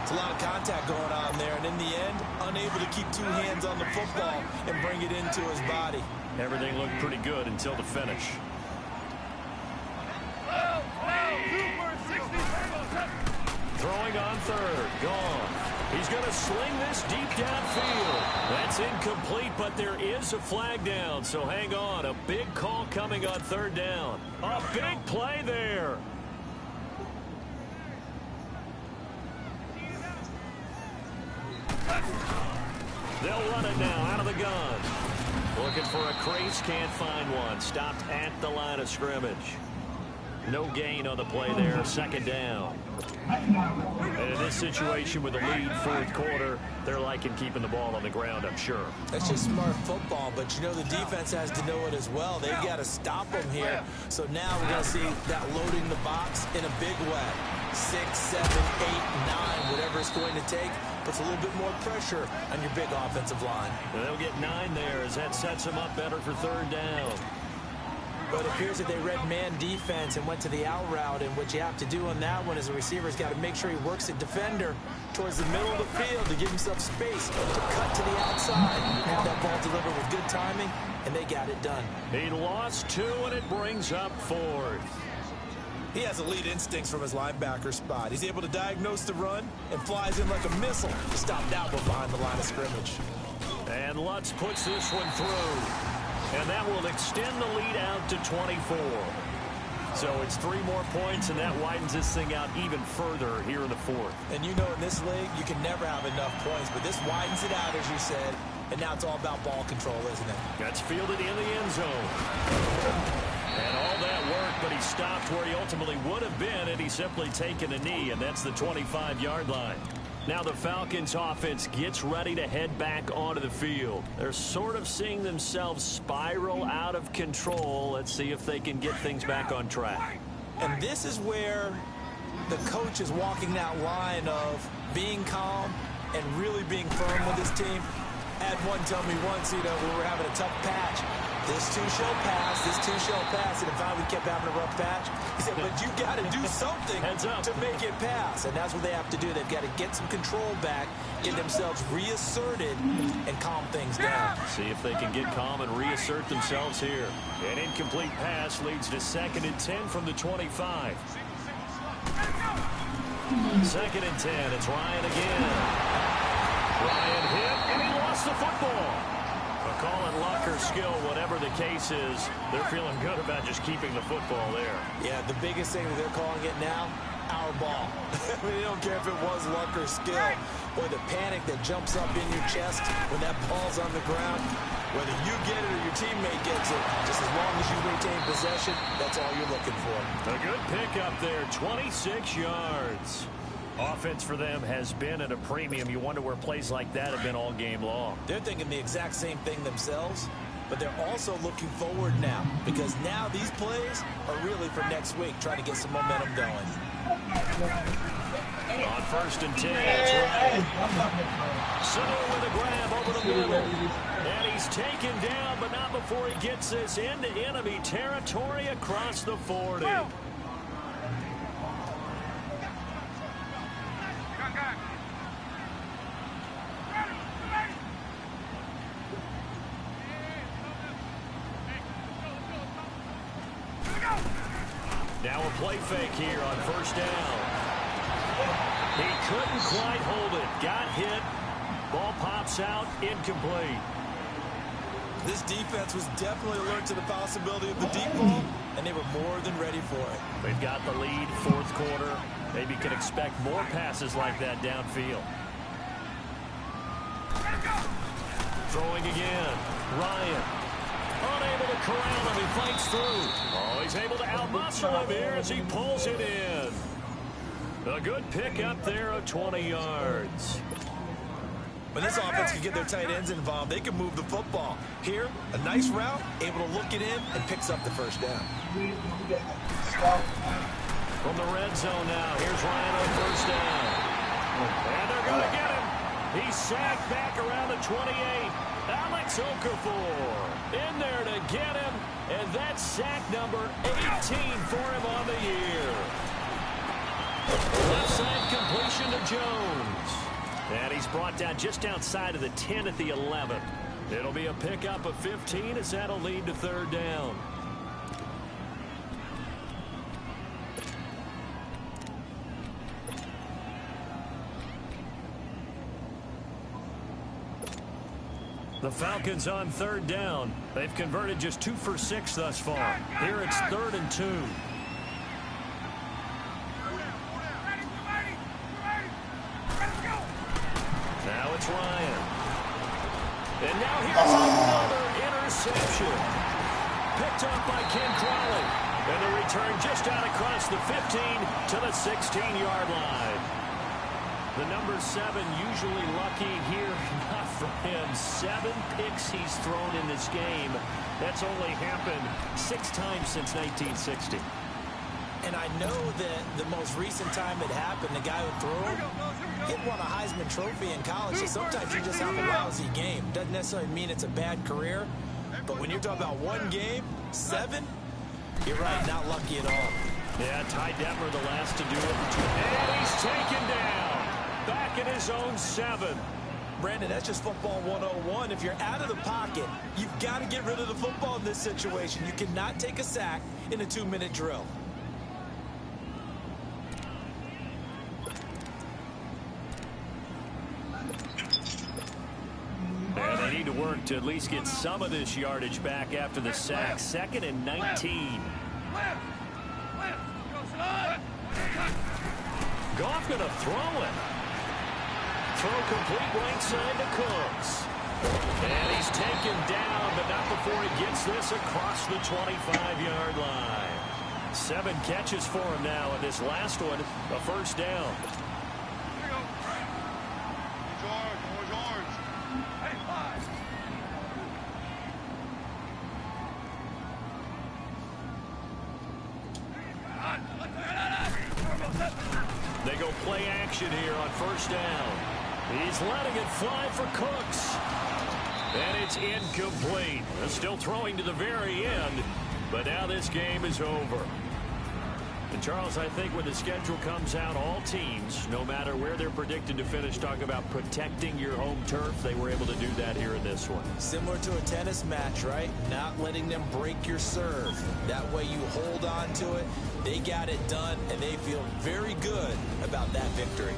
It's a lot of contact going on there, and in the end, unable to keep 2 hands on the football and bring it into his body. Everything looked pretty good until the finish. Throwing on 3rd, gone. He's going to sling this deep downfield. That's incomplete, but there is a flag down, so hang on. A big call coming on 3rd down. A big play there. They'll run it now out of the gun. Looking for a crease, can't find one. Stopped at the line of scrimmage. No gain on the play there, second down. And in this situation with the lead fourth quarter, they're liking keeping the ball on the ground, I'm sure. That's just smart football, but you know the defense has to know it as well. They've got to stop them here. So now we're going to see that loading the box in a big way. 6, 7, 8, 9, whatever it's going to take, puts a little bit more pressure on your big offensive line. And they'll get 9 there as that sets them up better for third down. But it appears that they read man defense and went to the out route, and what you have to do on that one is a receiver's got to make sure he works the defender towards the middle of the field to give himself space to cut to the outside, have that ball delivered with good timing, and they got it done. He lost 2, and it brings up 4th. He has elite instincts from his linebacker spot. He's able to diagnose the run and flies in like a missile to stop that one behind the line of scrimmage. And Lutz puts this one through. And that will extend the lead out to 24. So it's 3 more points, and that widens this thing out even further here in the fourth. And you know in this league, you can never have enough points, but this widens it out, as you said, and now it's all about ball control, isn't it? That's fielded in the end zone. And all that work, but he stopped where he ultimately would have been, and he's simply taken a knee, and that's the 25-yard line. Now the Falcons offense gets ready to head back onto the field. They're sort of seeing themselves spiral out of control. Let's see if they can get things back on track. And this is where the coach is walking that line of being calm and really being firm with his team. I had one tell me once, you know, we were having a tough patch. This too shall pass, this too shall pass. And if we kept having a rough patch, he said, but you got to do something to make it pass. And that's what they have to do. They've got to get some control back, get themselves reasserted, and calm things down. See if they can get calm and reassert themselves here. An incomplete pass leads to 2nd and 10 from the 25. 2nd and 10. It's Ryan again. Ryan hit, and he lost the football. Calling luck or skill, whatever the case is, they're feeling good about just keeping the football there. Yeah, the biggest thing that they're calling it now, our ball. I mean, they don't care if it was luck or skill, or the panic that jumps up in your chest when that ball's on the ground. Whether you get it or your teammate gets it, just as long as you maintain possession, that's all you're looking for. A good pickup there, 26 yards. Offense for them has been at a premium. You wonder where plays like that have been all game long. They're thinking the exact same thing themselves, but they're also looking forward now, because now these plays are really for next week, trying to get some momentum going. On 1st and 10, it's Ryan. Sano with a grab over the middle. And he's taken down, but not before he gets this into enemy territory across the 40. Now a play fake here on 1st down. He couldn't quite hold it. Got hit. Ball pops out. Incomplete. This defense was definitely alert to the possibility of the deep ball, and they were more than ready for it. They've got the lead, fourth quarter. Maybe can expect more passes like that downfield. Throwing again. Ryan. Unable to corral him. He fights through. Oh, he's able to outmuscle him here as he pulls it in. A good pickup there of 20 yards. When this offense can get their tight ends involved, they can move the football. Here, a nice route, able to look it in, and picks up the 1st down. From the red zone now, here's Ryan on 1st down. And they're going to get him. He's sacked back around the 28. Alex Okafor in there to get him, and that's sack number 18 for him on the year. Left side completion to Jones. And he's brought down just outside of the 10 at the 11. It'll be a pickup of 15 as that'll lead to 3rd down. The Falcons on 3rd down. They've converted just 2 for 6 thus far. Here it's 3rd and 2. Now it's Ryan. And now here's another interception. Picked up by Ken Crowley. And the return just out across the 15 to the 16-yard line. The number 7 usually lucky here, not for him. 7 picks he's thrown in this game. That's only happened 6 times since 1960. And I know that the most recent time it happened, the guy who threw him, he won a Heisman Trophy in college. So sometimes you just have a lousy game. Doesn't necessarily mean it's a bad career. But when you're talking about one game, 7, you're right, not lucky at all. Yeah, Ty Detmer the last to do it. And he's taken down. Back in his own 7. Brandon, that's just football 101. If you're out of the pocket, you've got to get rid of the football in this situation. You cannot take a sack in a 2-minute drill. And they need to work to at least get some of this yardage back after the sack. 2nd and 19. Goff going to throw it. Throw complete right side to Cooks. And he's taken down, but not before he gets this across the 25-yard line. 7 catches for him now, and this last one, a first down. They go play action here on first down. He's letting it fly for Cooks. And it's incomplete. Still throwing to the very end, but now this game is over. And Charles, I think when the schedule comes out, all teams, no matter where they're predicted to finish, talk about protecting your home turf. They were able to do that here in this one. Similar to a tennis match, right? Not letting them break your serve. That way you hold on to it. They got it done, and they feel very good about that victory.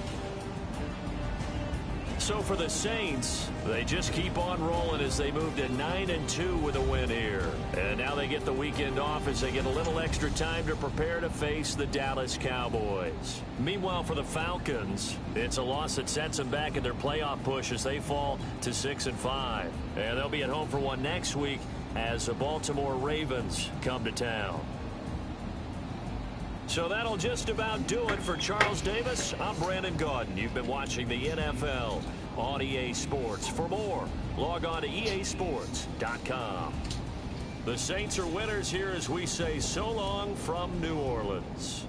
So for the Saints, they just keep on rolling as they move to 9-2 with a win here. And now they get the weekend off as they get a little extra time to prepare to face the Dallas Cowboys. Meanwhile, for the Falcons, it's a loss that sets them back in their playoff push as they fall to 6-5. And they'll be at home for one next week as the Baltimore Ravens come to town. So that'll just about do it for Charles Davis. I'm Brandon Gaudin. You've been watching the NFL on EA Sports. For more, log on to easports.com. The Saints are winners here as we say so long from New Orleans.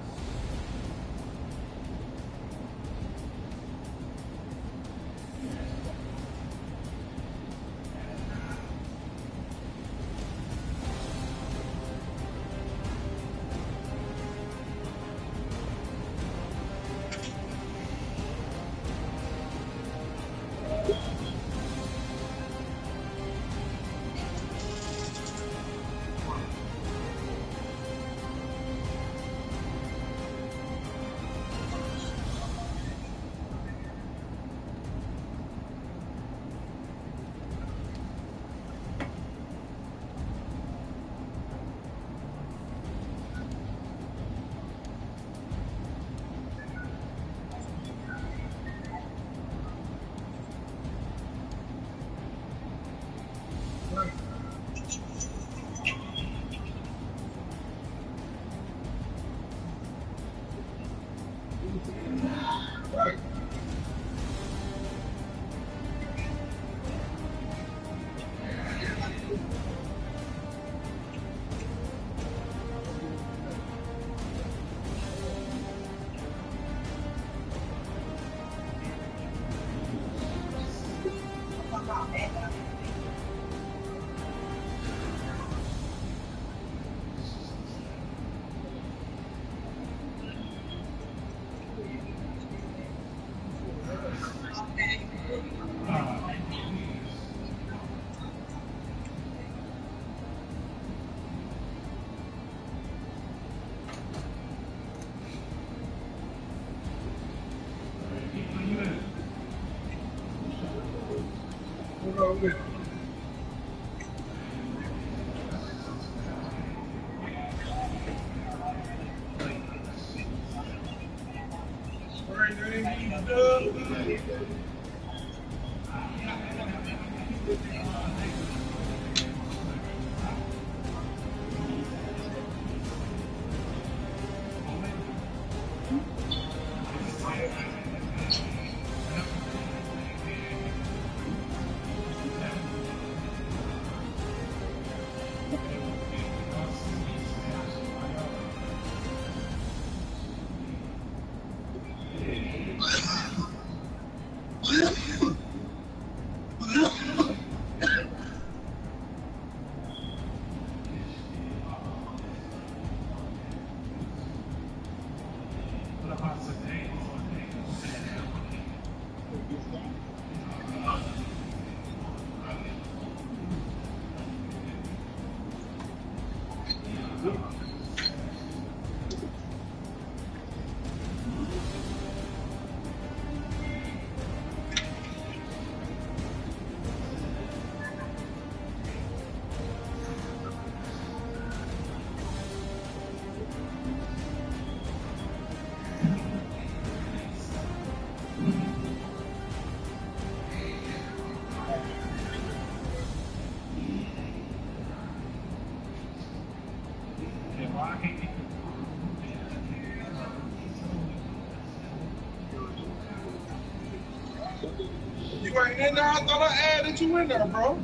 You ain't in there. I thought I added you in there, bro.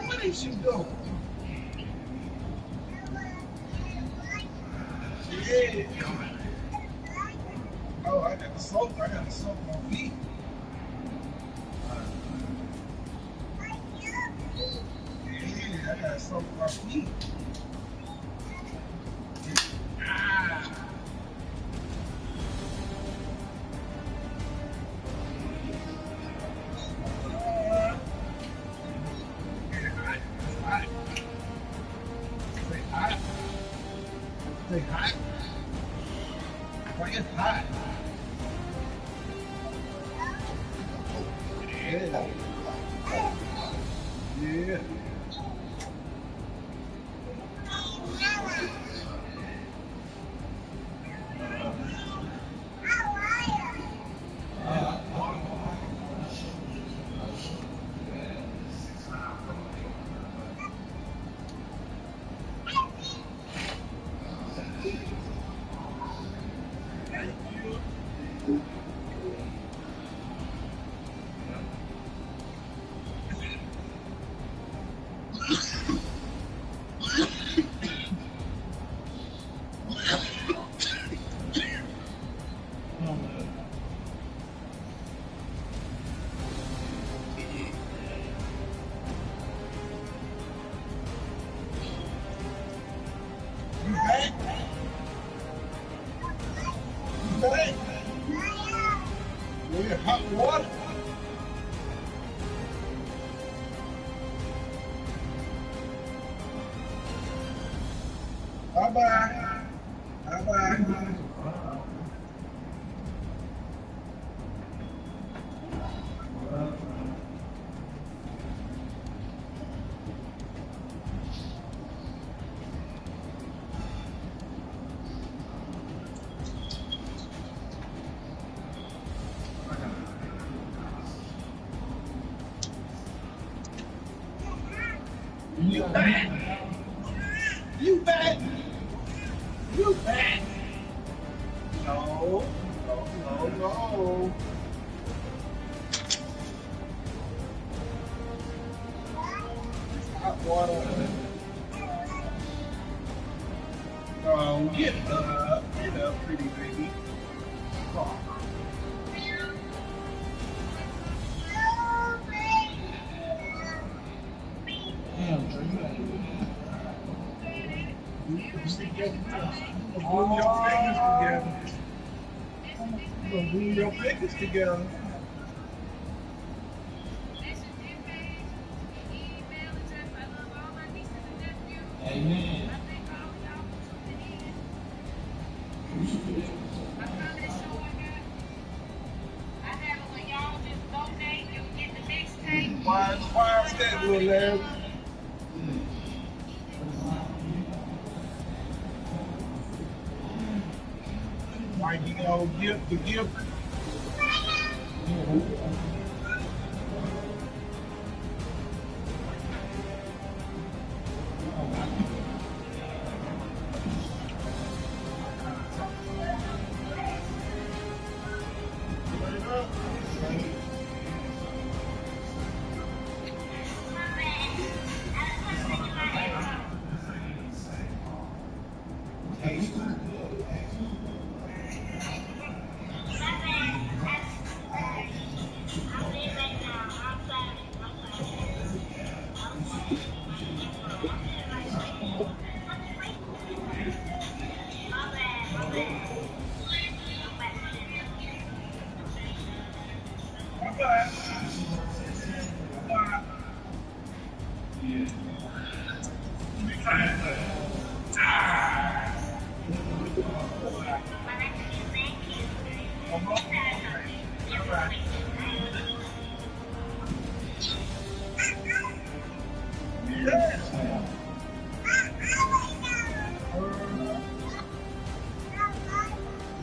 What is she doing? Yeah. Oh, I got the soap. I got the soap on my feet. Yeah, I got soap on my feet. Ah. Stay hot. Why it's hot? Yeah. Yeah. Hot water. Bye-bye. Bye-bye. You bad. You bad. You bad. No, no, no, no. Hot water. Oh, get up, pretty baby. Oh. Glue your fingers together. You're gonna glue your fingers together. Amen. Why is that, little Larry? Like, you know, the gift.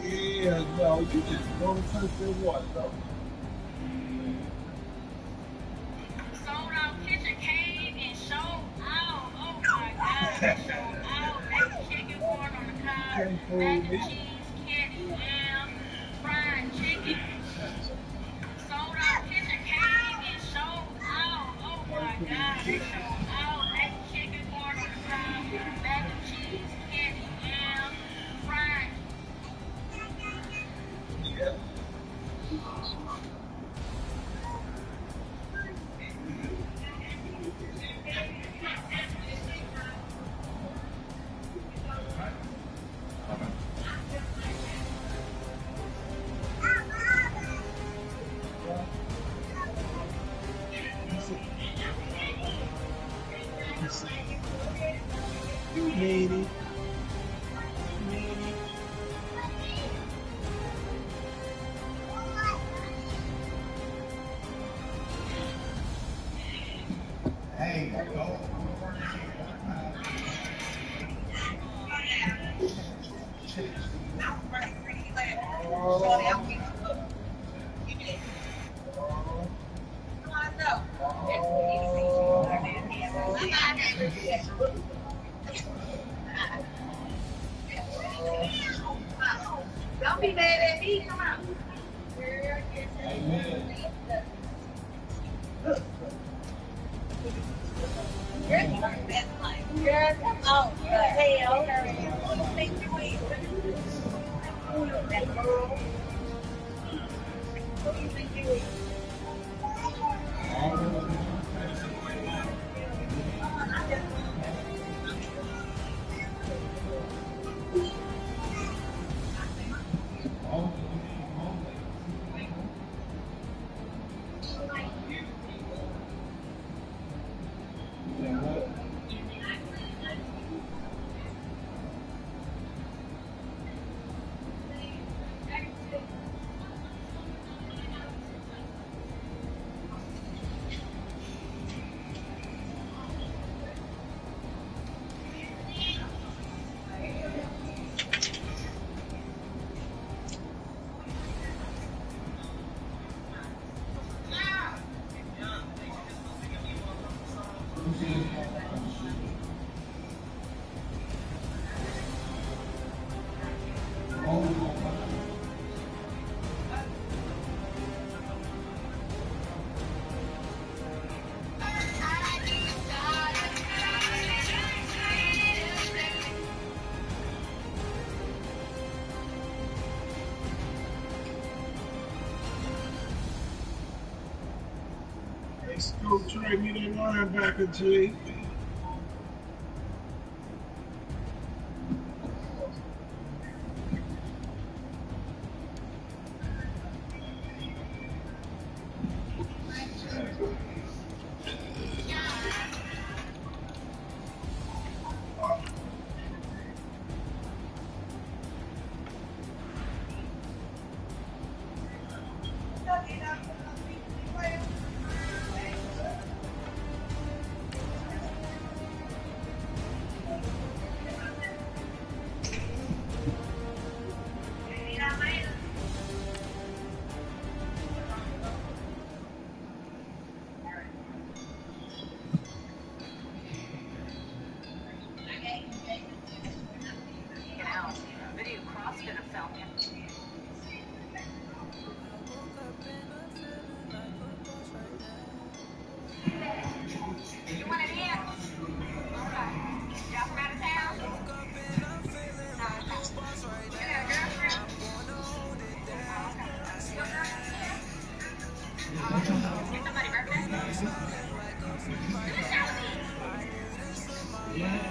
Yeah, no, you just want to touch your water, though. Sold out kitchen came and showed out. Oh my God, they showed out. Baked chicken, corn on the cob, mac and cheese, candy yam, fried chicken. Sold out kitchen came and showed out. Oh my God, they showed out. Baked chicken, corn on the cob, mac and cheese, candy yam, fried. You need it. Hey, go. Don't be mad at me. Come on. Girl, come on. Hell. Thank you. That girl. What do you think you is? Let's go trade me that linebacker, G.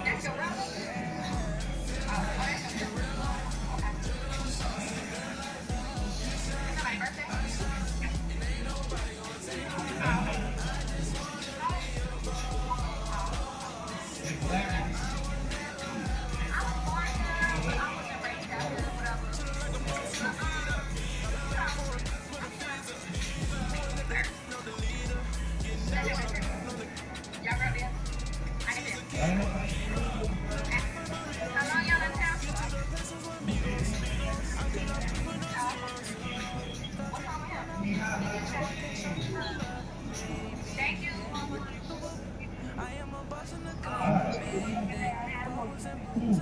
That's your brother? Oh, that's your sister. Okay. Somebody's birthday? Oh, okay. I was born here, but I wasn't raised out here, whatever. That's your sister? Y'all grew up there? I didn't hear. How long y'all in town? Oh,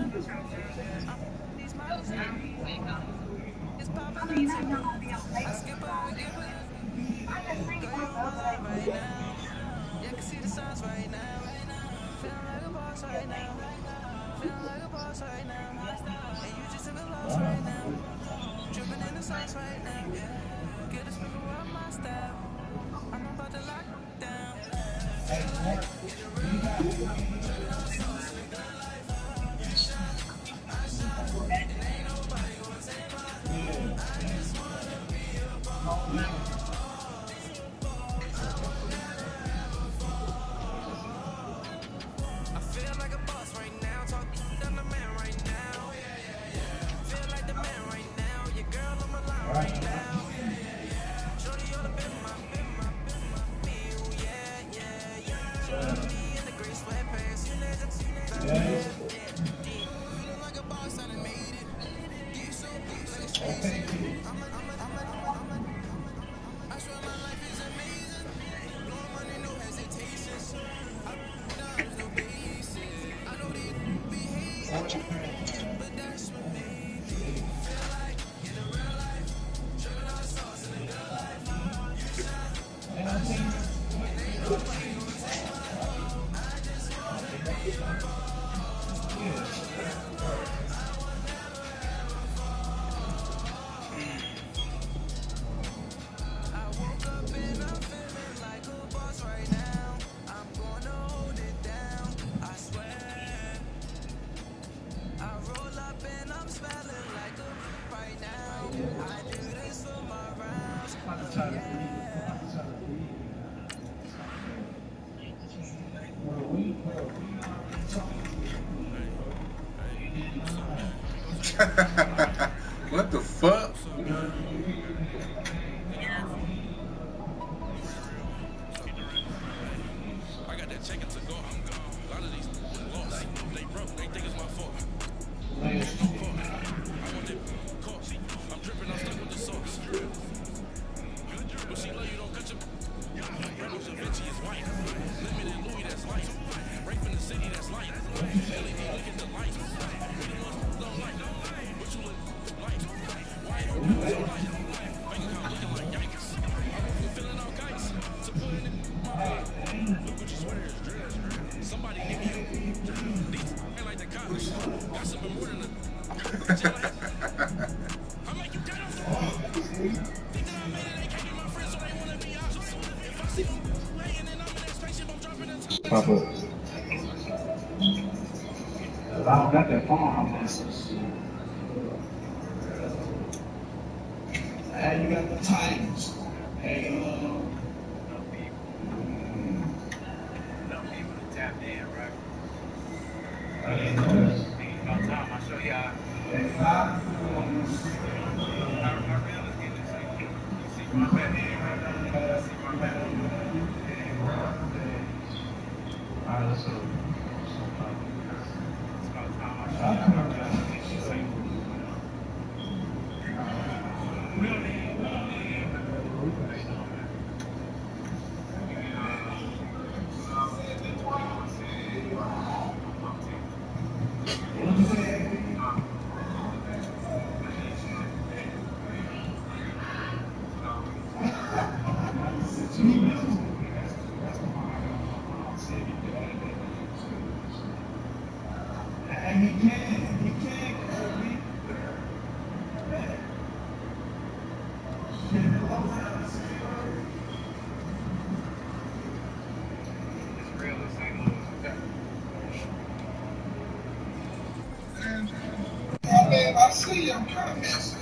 what's wrong with him? Thank you. I mean, you know you're gonna be on Facebook. I just think about the other day. What the fuck? I got that chicken to go. I'm gone. A lot of these lost. They broke. They think it's my fault. I want that course. I'm dripping. I'm stuck with the sauce. But she love you, don't cut your. Reynolds and Vinci is white. Limited Louis, that's light. Rape in the city, that's light. LED, look at the lights. We the ones don't like. But you look light. Why you don't so light? Bank account looking like yikes. I'm feeling all kites. To put in it. Look what you sweater is dress. Somebody give me a. These ain't like the cops. Got something more than a. I make you get off the wall. Think that I made it, they can't be my friends, so they wanna be out. If I see you laying and I'm in that spaceship, I'm dropping into the Pop up. I don't got that phone on this. Hey, you got the Titans. Hey, No people to tap in, right? About time, I'll show y'all. How real is getting this? You see my back here right now? See my back here? Alright, let's go. It's about time I show y'all. See, I'm kind of messy.